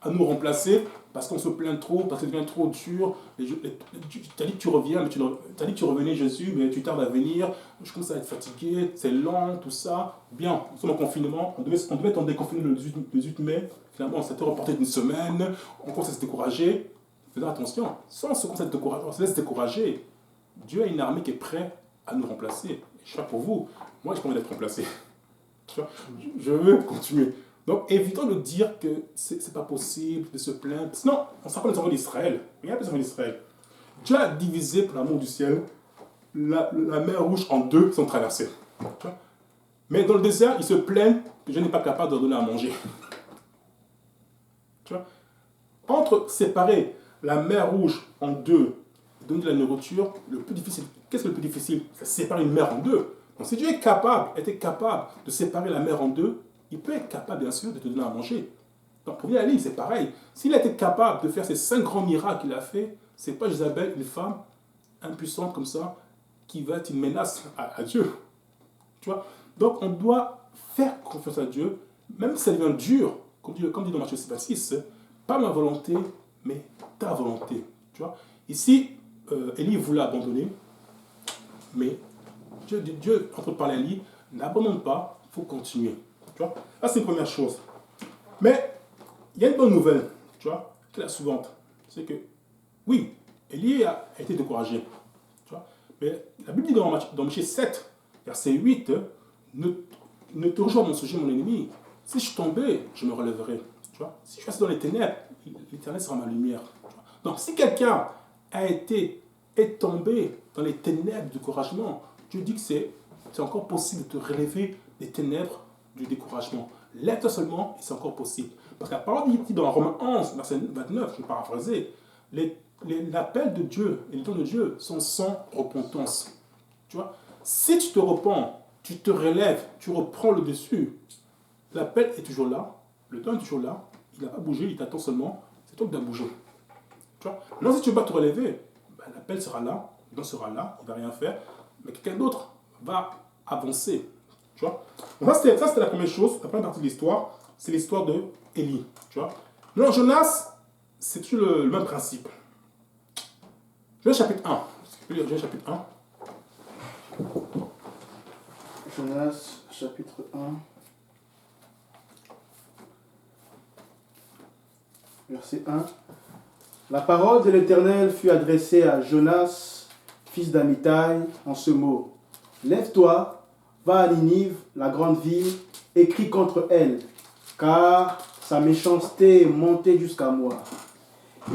[SPEAKER 1] à nous remplacer parce qu'on se plaint trop, parce que ça devient trop dur. Tu as dit que tu reviens, mais tu as dit que tu revenais, Jésus, mais tu tardes à venir. Je commence à être fatigué, c'est lent, tout ça. Bien, nous sommes en confinement. On devait être en déconfinement le 18 mai. Finalement, ça a été reporté d'une semaine. On commence à se décourager. Faisons attention. Sans se laisser décourager, Dieu a une armée qui est prête à nous remplacer. Je sais pas pour vous. Moi, je n'ai pas envie d'être remplacé. Tu vois, je veux continuer. Donc, évitons de dire que c'est pas possible, de se plaindre. Sinon, on se rappelle les enfants d'Israël. Regarde les enfants d'Israël. Dieu a divisé, pour l'amour du ciel, la mer Rouge en 2 qui sont traversées. Tu vois? Mais dans le désert, ils se plaignent que Dieu n'est pas capable de leur donner à manger. Tu vois? Entre séparer la mer Rouge en 2 et donner de la nourriture, le plus difficile, qu'est-ce que le plus difficile? C'est séparer une mer en 2. Donc, si Dieu était capable de séparer la mer en 2, il peut être capable, bien sûr, de te donner à manger. Donc, pour Élie, c'est pareil. S'il a été capable de faire ces 5 grands miracles qu'il a fait, c'est pas Jézabel, une femme impuissante comme ça, qui va être une menace à Dieu. Tu vois? Donc, on doit faire confiance à Dieu, même si ça devient dur, comme dit dans Matthieu 26, pas ma volonté, mais ta volonté. Tu vois? Ici, Élie voulait abandonner, mais Dieu en train de parler à Élie, n'abandonne pas, il faut continuer. Tu vois? Ça, c'est une première chose. Mais il y a une bonne nouvelle, tu vois, qui est la suivante. C'est que, oui, Élie a été découragé. Tu vois? Mais la Bible dit dans Matthieu 7, verset 8, ne te rejoins mon sujet, mon ennemi. Si je tombais, je me relèverai. Tu vois? Si je suis assis dans les ténèbres, l'Éternel sera ma lumière. Tu vois? Donc, si quelqu'un est tombé dans les ténèbres du découragement, Dieu dit que c'est encore possible de te relever des ténèbres du découragement. Lève-toi seulement et c'est encore possible. Parce que la parole dit dans Romains 11, verset 29, je vais paraphraser, l'appel de Dieu et les dons de Dieu sont sans repentance. Tu vois? Si tu te repens, tu te relèves, tu reprends le dessus, l'appel est toujours là, le don est toujours là, il n'a pas bougé, il t'attend seulement, c'est toi qui dois bouger. Tu vois? Maintenant, si tu ne veux pas te relever, ben, l'appel sera là, le don sera là, il ne va rien faire, mais quelqu'un d'autre va avancer. Tu vois? Donc ça, c'était la première chose, la première partie de l'histoire, c'est l'histoire de Élie. Tu vois? Maintenant, Jonas, c'est toujours le même principe. Jonas chapitre 1. Jonas chapitre 1.
[SPEAKER 3] Jonas chapitre 1. Verset 1. La parole de l'Éternel fut adressée à Jonas, fils d'Amittai, en ce mot. Lève-toi, va à Ninive, la grande ville, et crie contre elle, car sa méchanceté est montée jusqu'à moi.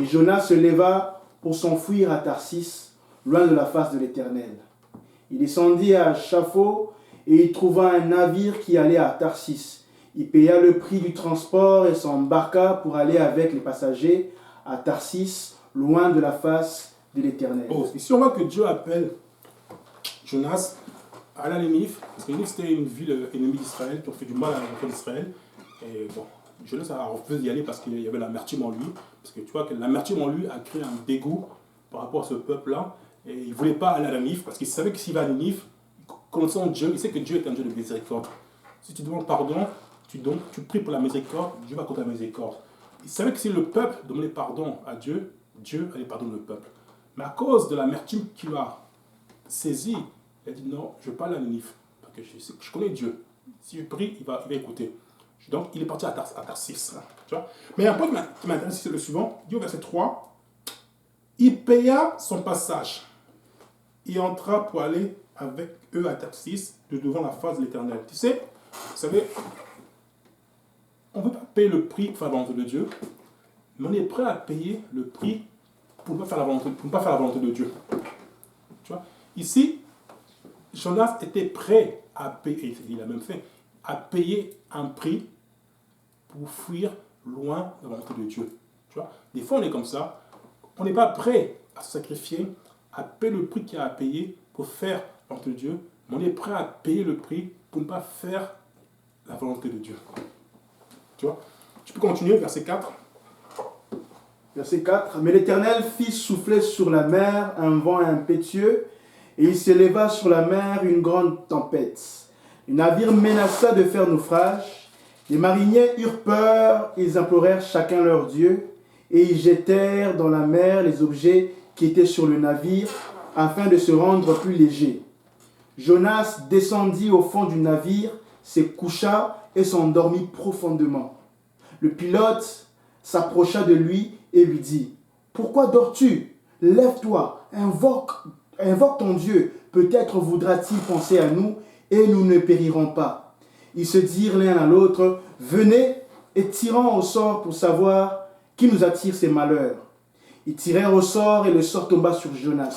[SPEAKER 3] Et Jonas se leva pour s'enfuir à Tarsis, loin de la face de l'Éternel. Il descendit à Chafo et il trouva un navire qui allait à Tarsis. Il paya le prix du transport et s'embarqua pour aller avec les passagers à Tarsis, loin de la face de l'Éternel.
[SPEAKER 1] Oh, ici, on voit que Dieu appelle Jonas à la Ninive, parce que Ninive, c'était une ville ennemie d'Israël qui ont fait du mal à l'enfant d'Israël. Et bon, Jonas a refusé d'y aller parce qu'il y avait l'amertume en lui. Parce que tu vois que l'amertume en lui a créé un dégoût par rapport à ce peuple-là. Et il ne voulait pas aller à la Ninive parce qu'il savait que s'il va à Ninive, connaissant Dieu, il sait que Dieu est un Dieu de miséricorde. Si tu demandes pardon, tu pries pour la miséricorde, Dieu va accorder la miséricorde. Il savait que si le peuple demandait pardon à Dieu, Dieu allait pardonner le peuple. Mais à cause de l'amertume qu'il a saisi, il a dit non, je ne veux pas aller à Ninive. Parce que je connais Dieu. Si je prie, il va écouter. Donc il est parti à Tarsis. Tu vois. Mais un point qui m'intéresse, c'est le suivant. Dieu au verset 3, il paya son passage. Il entra pour aller avec eux à Tarsis, de devant la face de l'Éternel. Tu sais, vous savez, on ne peut pas payer le prix pour faire la volonté de Dieu, mais on est prêt à payer le prix pour ne pas faire la volonté de Dieu. Tu vois? Ici, Jonas était prêt à payer, il a même fait, à payer un prix pour fuir loin de la volonté de Dieu. Tu vois? Des fois, on est comme ça, on n'est pas prêt à se sacrifier, à payer le prix qu'il y a à payer pour faire la volonté de Dieu, mais on est prêt à payer le prix pour ne pas faire la volonté de Dieu. Tu vois? Tu peux continuer, verset 4.
[SPEAKER 3] Verset 4. Mais l'Éternel fit souffler sur la mer un vent impétueux, et il s'éleva sur la mer une grande tempête. Le navire menaça de faire naufrage. Les mariniers eurent peur, ils implorèrent chacun leur Dieu, et ils jetèrent dans la mer les objets qui étaient sur le navire, afin de se rendre plus légers. Jonas descendit au fond du navire, se coucha et s'endormit profondément. Le pilote s'approcha de lui et lui dit, « Pourquoi dors-tu? Lève-toi, invoque ton Dieu. Peut-être voudra-t-il penser à nous et nous ne périrons pas. » Ils se dirent l'un à l'autre, « Venez et tirons au sort pour savoir qui nous attire ces malheurs. » Ils tirèrent au sort et le sort tomba sur Jonas.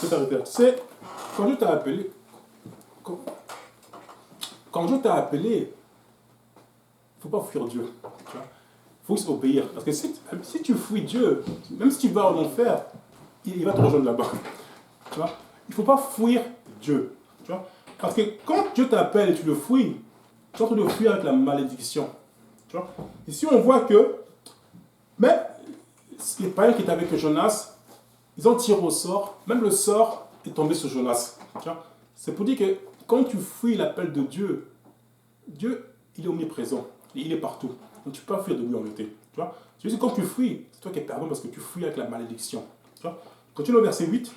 [SPEAKER 1] C'est quand Dieu t'a appelé, quand Dieu t'a appelé, il ne faut pas fuir Dieu. Il faut aussi obéir. Parce que si tu fuis Dieu, même si tu vas en enfer, il va te rejoindre là-bas. Tu vois? Il ne faut pas fuir Dieu. Tu vois? Parce que quand Dieu t'appelle et tu le fuis, tu es en train de le fuir avec la malédiction. Tu vois? Ici, on voit que, mais les païens qui étaient avec Jonas, ils ont tiré au sort, même le sort est tombé sur Jonas. Tu vois? C'est pour dire que quand tu fuis l'appel de Dieu, Dieu, il est omniprésent, il est partout. Donc tu ne peux pas fuir de lui en vérité. Tu vois? C'est juste que quand tu fuis, c'est toi qui es perdant parce que tu fuis avec la malédiction. Tu vois? Continue au verset 8.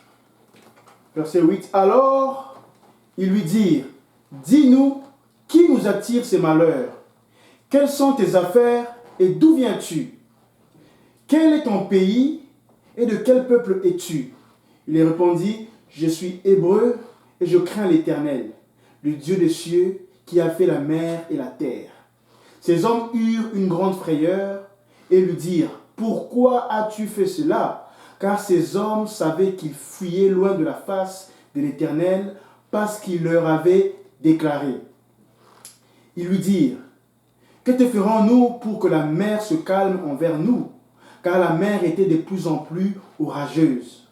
[SPEAKER 3] Verset 8. Alors, ils lui dirent, « Dis-nous, qui nous attire ces malheurs? Quelles sont tes affaires et d'où viens-tu? Quel est ton pays et de quel peuple es-tu? » Il répondit, « Je suis hébreu et je crains l'Éternel, le Dieu des cieux qui a fait la mer et la terre. » Ces hommes eurent une grande frayeur et lui dirent, « Pourquoi as-tu fait cela? » Car ces hommes savaient qu'ils fuyaient loin de la face de l'Éternel parce qu'il leur avait déclaré. Ils lui dirent, « Que te ferons-nous pour que la mer se calme envers nous? » Car la mer était de plus en plus orageuse.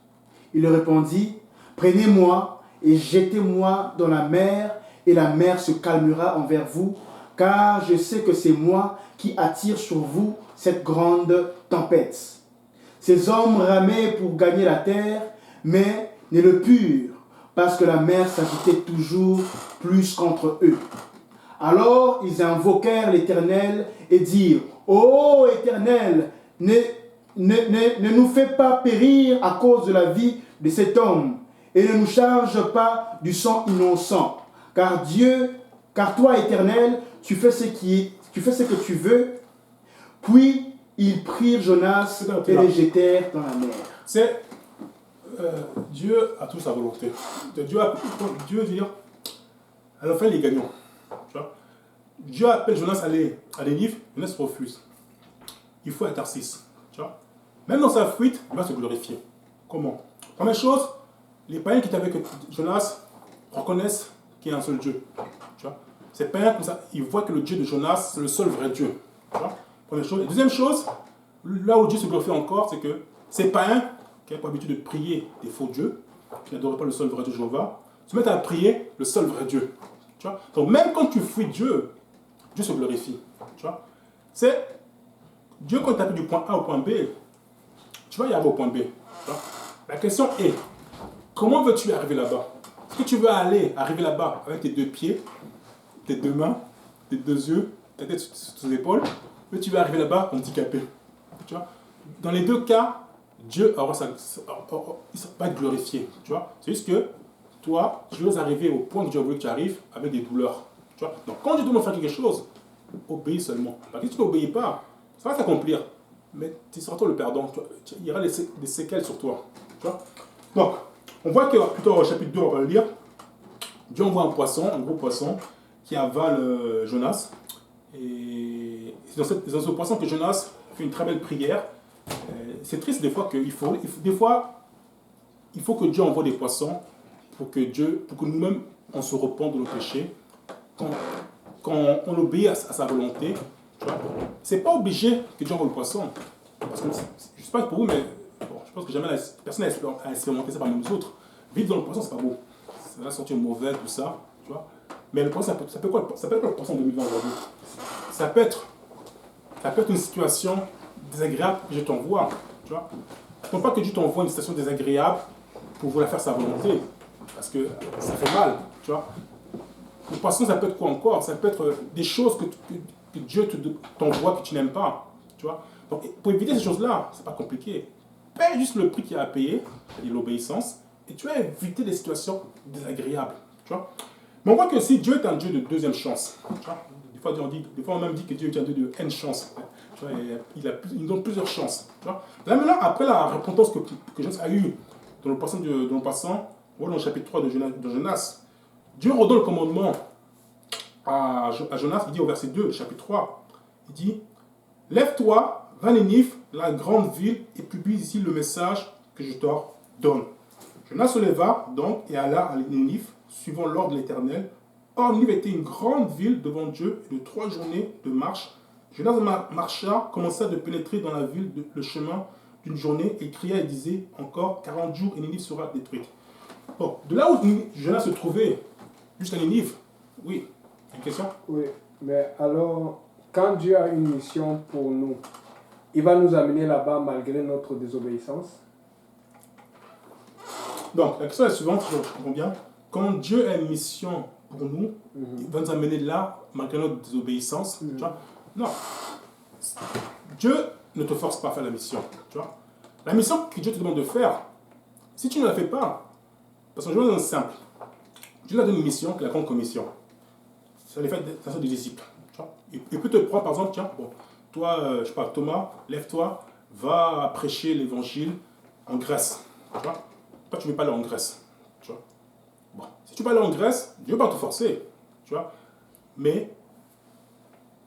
[SPEAKER 3] Il leur répondit, « Prenez-moi et jetez-moi dans la mer, et la mer se calmera envers vous, car je sais que c'est moi qui attire sur vous cette grande tempête. » Ces hommes ramaient pour gagner la terre, mais ne le purent, parce que la mer s'agitait toujours plus contre eux. Alors ils invoquèrent l'Éternel et dirent, « Ô Éternel, ne nous fais pas périr à cause de la vie de cet homme, et ne nous charge pas du sang innocent, car toi, Éternel, tu fais ce que tu veux. » Puis ils prirent Jonas et les jetèrent dans la mer.
[SPEAKER 1] C'est Dieu a toute sa volonté. Dieu veut dire, à la fin, il est gagnant. Tu vois? Dieu appelle Jonas à aller Ninive, Jonas refuse. Il faut être Tarsis. Tu vois? Même dans sa fuite, il va se glorifier. Comment? Première chose, les païens qui étaient avec Jonas reconnaissent qu'il y a un seul Dieu. Tu vois? Ces païens, comme ça, ils voient que le Dieu de Jonas, c'est le seul vrai Dieu. Tu vois? Première chose. Et deuxième chose, là où Dieu se glorifie encore, c'est que ces païens, qui ont pour habitude de prier des faux dieux, qui n'adoraient pas le seul vrai Dieu Jéhovah, se mettent à prier le seul vrai Dieu. Tu vois? Donc même quand tu fuis Dieu, Dieu se glorifie. Tu vois? C'est Dieu, quand tu appuies du point A au point B, tu vas y arriver au point B. Tu vois? La question est, comment veux-tu arriver là-bas? Est-ce que tu veux arriver là-bas avec tes deux pieds, tes deux mains, tes deux yeux, ta tête sur tes épaules, ou tu veux arriver là-bas handicapé? Tu vois? Dans les deux cas, Dieu va être glorifié. Tu vois? C'est juste que toi, tu veux arriver au point que Dieu a voulu que tu arrives avec des douleurs. Tu vois? Donc quand Dieu te demande de faire quelque chose, obéis seulement. Parce que si tu n'obéis pas, ça va s'accomplir. Mais tu seras toi le perdant. Il y aura des séquelles sur toi. Tu vois? Donc, on voit que plutôt au chapitre 2, on va le lire. Dieu envoie un poisson, un gros poisson, qui avale Jonas. Et c'est dans ce poisson que Jonas fait une très belle prière. C'est triste des fois qu'il faut que Dieu envoie des poissons pour que nous-mêmes, on se repente de nos péchés. Quand on obéit à sa volonté, tu vois, c'est pas obligé que Dieu envoie le poisson. Parce que, je ne sais pas pour vous, mais bon, je pense que jamais personne n'a expérimenté ça parmi nous autres. Vivre dans le poisson, c'est pas beau. Ça va sentir mauvais, tout ça. Tu vois. Mais le poisson, ça peut quoi le poisson en 2020 aujourd'hui? Ça peut être une situation désagréable que Dieu t'envoie. Tu vois. Je ne pense pas que Dieu t'envoie une situation désagréable pour vouloir faire sa volonté. Parce que ça fait mal. Tu vois. Le poisson, ça peut être quoi encore? Ça peut être des choses que Dieu t'envoie que tu n'aimes pas. Tu vois. Donc, pour éviter ces choses-là, c'est pas compliqué. Paye juste le prix qu'il y a à payer, c'est-à-dire l'obéissance, et tu vas éviter des situations désagréables. Tu vois. Mais on voit que si Dieu est un Dieu de deuxième chance, tu vois, des fois on même dit que Dieu est un Dieu de N chance. Tu vois, il donne plusieurs chances. Tu vois. Là maintenant, après la repentance que Jonas a eue dans le passant, on voit dans le chapitre 3 de Jonas, Dieu redonne le commandement à Jonas, il dit au verset 2 du chapitre 3, il dit, lève-toi, va à Ninive, la grande ville, et publie ici le message que je t'ordonne. Jonas se leva donc et alla à Ninive, suivant l'ordre de l'Éternel. Or, Ninive était une grande ville devant Dieu, et de 3 journées de marche. Jonas marcha, commença de pénétrer dans la ville le chemin d'une journée, et cria et disait, encore 40 jours et Ninive sera détruite. Bon, de là où Jonas se trouvait, jusqu'à Ninive, oui, une question?
[SPEAKER 2] Oui, mais alors, quand Dieu a une mission pour nous, il va nous amener là-bas malgré notre désobéissance?
[SPEAKER 1] Donc, la question est suivante, je comprends bien. Quand Dieu a une mission pour nous, il va nous amener là malgré notre désobéissance. Tu vois? Non. Dieu ne te force pas à faire la mission. Tu vois? La mission que Dieu te demande de faire, si tu ne la fais pas, parce que je vais donner un simple. Dieu a donné une mission, qui est la grande commission. Ça les fait des disciples. Tu vois? Il peut te prendre, par exemple, tiens, bon, toi, je sais pas, Thomas, lève-toi, va prêcher l'évangile en Grèce. Tu vois? Toi, tu ne veux pas aller en Grèce. Tu vois? Bon, si tu veux pas aller en Grèce, Dieu ne va pas te forcer. Tu vois? Mais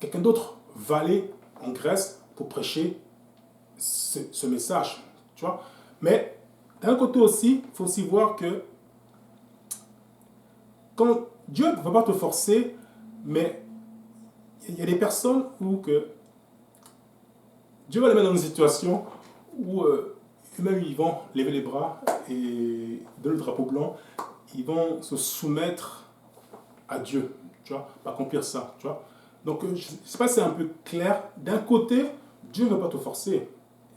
[SPEAKER 1] quelqu'un d'autre va aller en Grèce pour prêcher ce message. Tu vois? Mais d'un côté aussi, il faut aussi voir que quand Dieu ne va pas te forcer, mais il y a des personnes où que Dieu va les mettre dans une situation où eux-mêmes ils vont lever les bras et donner le drapeau blanc, ils vont se soumettre à Dieu, tu vois, pour accomplir ça, tu vois. Donc, je ne sais pas si c'est un peu clair. D'un côté, Dieu ne va pas te forcer.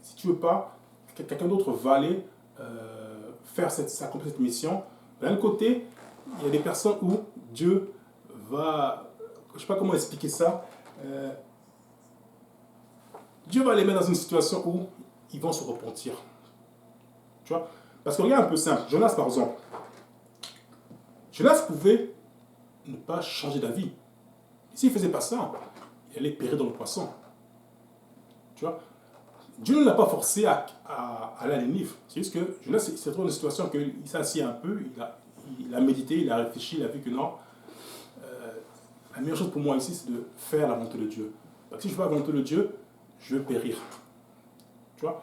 [SPEAKER 1] Si tu ne veux pas, quelqu'un d'autre va aller accomplir cette mission. D'un côté, il y a des personnes où Dieu va, je ne sais pas comment expliquer ça, Dieu va les mettre dans une situation où ils vont se repentir. Tu vois? Parce que regarde un peu simple. Jonas, par exemple. Jonas pouvait ne pas changer d'avis. S'il ne faisait pas ça, il allait périr dans le poisson. Tu vois? Dieu ne l'a pas forcé à aller à Ninive. C'est juste que Jonas s'est trouvé dans une situation qu'il s'est assis un peu, il a médité, il a réfléchi, il a vu que non, la meilleure chose pour moi ici, c'est de faire la volonté de Dieu. Donc si je fais la volonté de Dieu, je vais périr. Tu vois?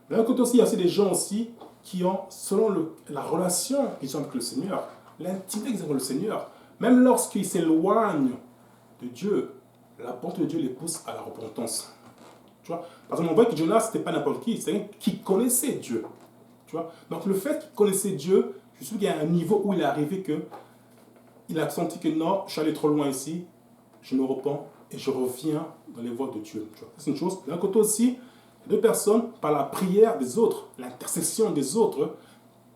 [SPEAKER 1] D'un côté aussi, il y a aussi des gens aussi qui ont, selon la relation qu'ils ont avec le Seigneur, l'intimité qu'ils ont avec le Seigneur, même lorsqu'ils s'éloignent de Dieu, la bonté de Dieu les pousse à la repentance. Tu vois? Parce qu'on voit que Jonas, ce n'était pas n'importe qui, c'est quelqu'un qui connaissait Dieu. Tu vois? Donc le fait qu'il connaissait Dieu, je suis sûr qu'il y a un niveau où il est arrivé que il a senti que non, je suis allé trop loin ici, je me repens et je reviens dans les voies de Dieu. C'est une chose. D'un côté aussi, deux personnes, par la prière des autres, l'intercession des autres,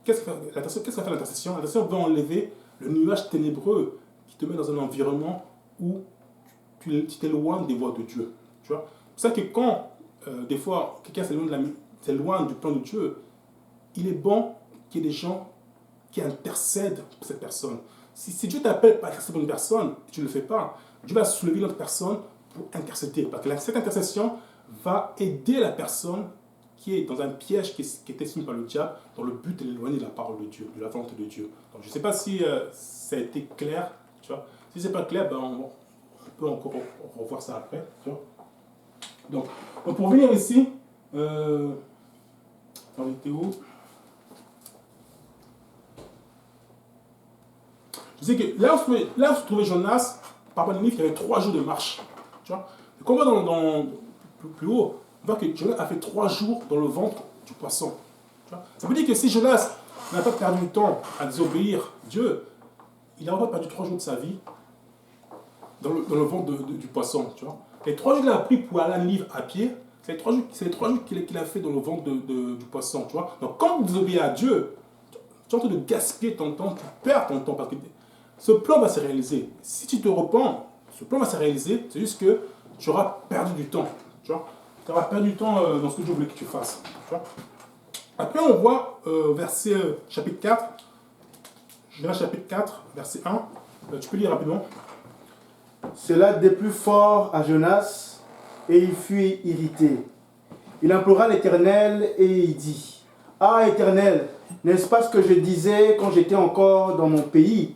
[SPEAKER 1] qu'est-ce que fait l'intercession? L'intercession va enlever le nuage ténébreux qui te met dans un environnement où tu t'éloignes des voies de Dieu. Tu vois? C'est pour ça que quand, des fois, quelqu'un s'éloigne du plan de Dieu, il est bon qu'il y ait des gens qui intercèdent pour cette personne. Si Dieu t'appelle par intercéder pour une personne, tu ne le fais pas, Dieu va soulever l'autre personne pour intercéder. Parce que cette intercession va aider la personne qui est dans un piège qui est estimé par le diable, dans le but de l'éloigner de la parole de Dieu, de la volonté de Dieu. Donc, je ne sais pas si ça a été clair. Tu vois. Si ce n'est pas clair, ben, on peut encore revoir ça après. Tu vois. Donc, pour venir ici, on était où? Je sais que là où se trouvait Jonas, par rapport à Ninive, il y avait 3 jours de marche. Tu vois. Et quand on va dans plus haut, on voit que Jonas a fait 3 jours dans le ventre du poisson. Tu vois. Ça veut dire que si Jonas n'a pas perdu du temps à désobéir Dieu, il n'aura pas perdu 3 jours de sa vie dans le ventre du poisson. Tu vois. Les 3 jours qu'il a pris pour aller à Ninive à pied, c'est les 3 jours qu'il a fait dans le ventre du poisson. Tu vois. Donc quand tu désobéis à Dieu, tu es en train de gaspiller ton temps, tu perds ton temps parce que ce plan va se réaliser. Si tu te repens, ce plan va se réaliser, c'est juste que tu auras perdu du temps. Tu vois? Tu auras perdu du temps dans ce que Dieu voulait que tu fasses. Tu vois? Après, on voit verset chapitre 4. Genèse chapitre 4, verset 1. Tu peux lire rapidement.
[SPEAKER 3] Cela déplut fort à Jonas, et il fut irrité. Il implora l'Éternel, et il dit, « Ah, Éternel, n'est-ce pas ce que je disais quand j'étais encore dans mon pays?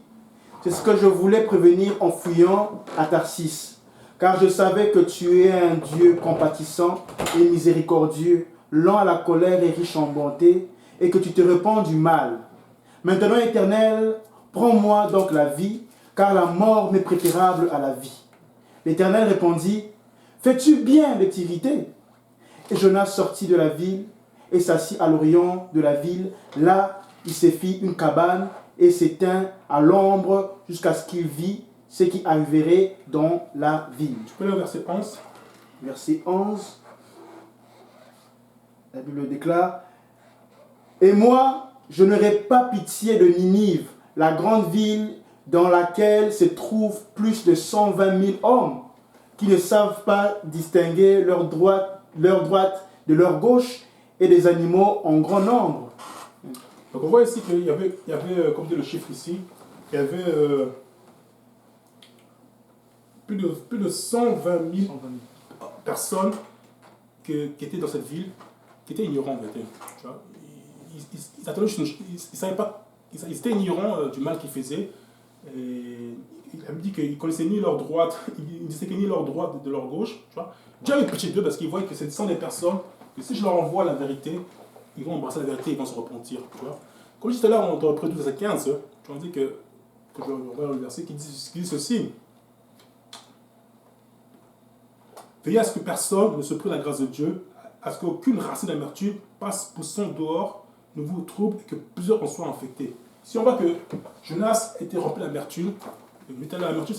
[SPEAKER 3] C'est ce que je voulais prévenir en fuyant à Tarsis, car je savais que tu es un Dieu compatissant et miséricordieux, lent à la colère et riche en bonté, et que tu te repens du mal. Maintenant, Éternel, prends-moi donc la vie, car la mort m'est préférable à la vie. » L'Éternel répondit, « Fais-tu bien de t'irriter? » Et Jonas sortit de la ville et s'assit à l'orient de la ville. Là, il se fit une cabane et s'éteint à l'ombre jusqu'à ce qu'il vit ce qui arriverait dans la ville.
[SPEAKER 1] Tu peux lire le verset 11.
[SPEAKER 3] Verset 11. La Bible déclare, « Et moi, je n'aurai pas pitié de Ninive, la grande ville dans laquelle se trouvent plus de 120 000 hommes qui ne savent pas distinguer leur droite de leur gauche et des animaux en grand nombre. »
[SPEAKER 1] Donc on voit ici qu'il y avait comme dit le chiffre ici, il y avait plus de 120 000 personnes qui étaient dans cette ville, qui étaient ignorants en fait. Tu vois. Ils attendaient juste ils savaient pas, ils étaient ignorants du mal qu'ils faisaient. Et il a dit qu'ils ne connaissaient ni leur droite, ils ne disaient ni leur droite de leur gauche. Tu vois. Dieu avait pitié d'eux parce qu'ils voyaient que ce sont des personnes que si je leur envoie la vérité, ils vont embrasser la vérité, ils vont se repentir. Tu vois. Comme je disais tout à l'heure, on aurait pris 12 à 15, tu m'as dit que je regarde le verset qui dit ceci. Veillez à ce que personne ne se prive de la grâce de Dieu, à ce qu'aucune racine d'amertume passe poussant dehors, ne vous trouble et que plusieurs en soient infectés. Si on voit que Jonas était rempli d'amertume, l'amertume,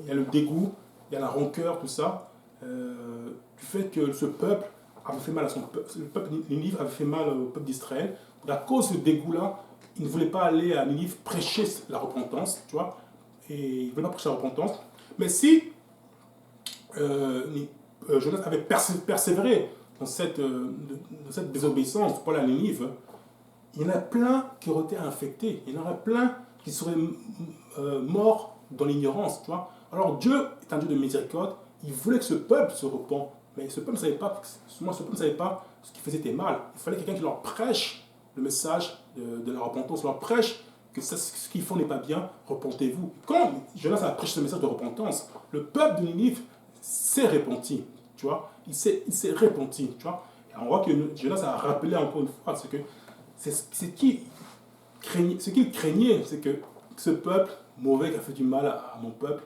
[SPEAKER 1] il y a le dégoût, il y a la rancœur, tout ça, du fait que ce peuple avait fait mal à son peuple, le peuple de Ninive avait fait mal au peuple d'Israël. À cause de ce dégoût-là, il ne voulait pas aller à Ninive prêcher la repentance, tu vois, et il ne voulait pas prêcher la repentance. Mais si Jonas avait persévéré dans cette désobéissance pour aller à Ninive, il y en a plein qui auraient été infectés, il y en aurait plein qui seraient morts dans l'ignorance, tu vois. Alors Dieu est un Dieu de miséricorde, il voulait que ce peuple se repent, mais ce peuple ne savait pas ce qu'ils faisaient était mal. Il fallait quelqu'un qui leur prêche le message de la repentance, leur prêche que ce qu'ils font n'est pas bien, repentez-vous. Quand Jonas a prêché ce message de repentance, le peuple de Ninive s'est repenti, tu vois, il s'est repenti, tu vois. Et on voit que Jonas a rappelé encore une fois, c'est que ce qu'il craignait, c'est que ce peuple mauvais qui a fait du mal à mon peuple,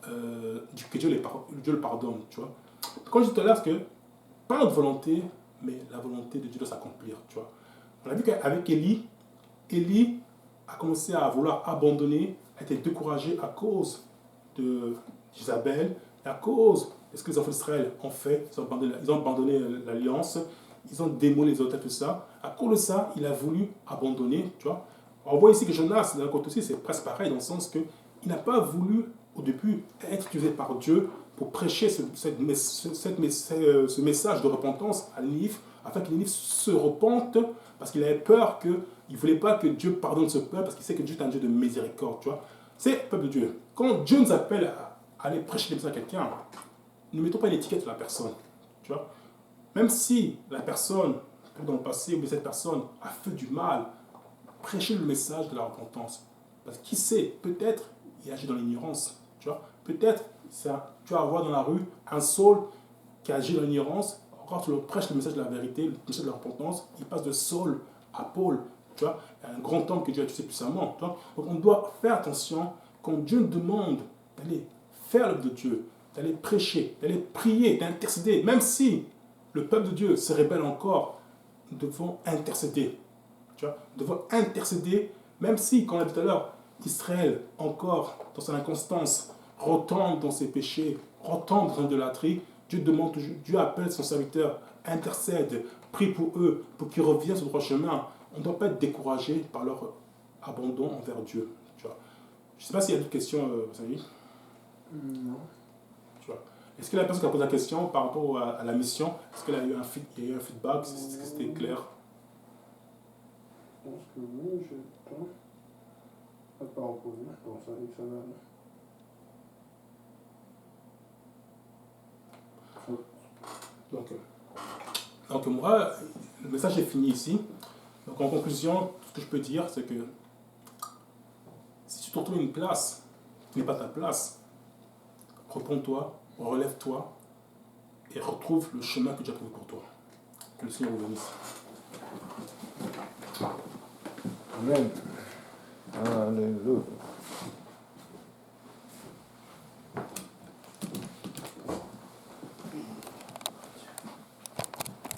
[SPEAKER 1] que Dieu le pardonne, tu vois. Quand je dis tout à l'heure, c'est que pas notre volonté, mais la volonté de Dieu doit s'accomplir, tu vois. On a vu qu'avec Élie a commencé à vouloir abandonner, a été découragé à cause de Isabelle, et à cause de ce que les enfants d'Israël ont fait. Ils ont abandonné l'alliance, ils ont démoli les autels, tout ça. À cause de ça, il a voulu abandonner, tu vois. On voit ici que Jonas, d'un côté aussi, c'est presque pareil, dans le sens qu'il n'a pas voulu, au début, être utilisé par Dieu pour prêcher ce message de repentance à Ninive, afin que Ninive se repente, parce qu'il avait peur il ne voulait pas que Dieu pardonne ce peuple, parce qu'il sait que Dieu est un Dieu de miséricorde, tu vois. C'est le peuple de Dieu. Quand Dieu nous appelle à aller prêcher le message à quelqu'un, ne mettons pas une étiquette sur la personne, tu vois. Même si la personne, dans le passé, ou cette personne a fait du mal, prêcher le message de la repentance. Parce que qui sait, peut-être il agit dans l'ignorance, tu vois. Peut-être tu vas avoir dans la rue un Saul qui agit dans l'ignorance, encore tu le prêches le message de la vérité, le message de la repentance, il passe de Saul à Paul, tu vois, un grand homme que Dieu a tué puissamment. Tu vois. Donc on doit faire attention quand Dieu nous demande d'aller faire l'œuvre de Dieu, d'aller prêcher, d'aller prier, d'intercéder, même si le peuple de Dieu se rébelle encore, nous devons intercéder. Tu vois, nous devons intercéder, même si, comme on l'a dit tout à l'heure, Israël, encore dans son inconstance, retombe dans ses péchés, retombe dans l'idolâtrie, Dieu appelle son serviteur, intercède, prie pour eux, pour qu'ils reviennent sur le droit chemin. On ne doit pas être découragé par leur abandon envers Dieu. Tu vois. Je ne sais pas s'il y a d'autres questions, Samy.
[SPEAKER 3] Non.
[SPEAKER 1] Tu vois. Est-ce que la personne qui a posé la question par rapport à la mission, est-ce qu'il y a eu un feedback, est-ce que c'était clair?
[SPEAKER 2] Je pense que oui, je pense. Pas en poser, je pense que ça va.
[SPEAKER 1] Donc moi, le message est fini ici. Donc en conclusion, ce que je peux dire, c'est que si tu te retrouves une place qui n'est pas ta place, reprends-toi, relève-toi et retrouve le chemin que Dieu a trouvé pour toi. Que le Seigneur vous bénisse.
[SPEAKER 2] Amen. Alléluia.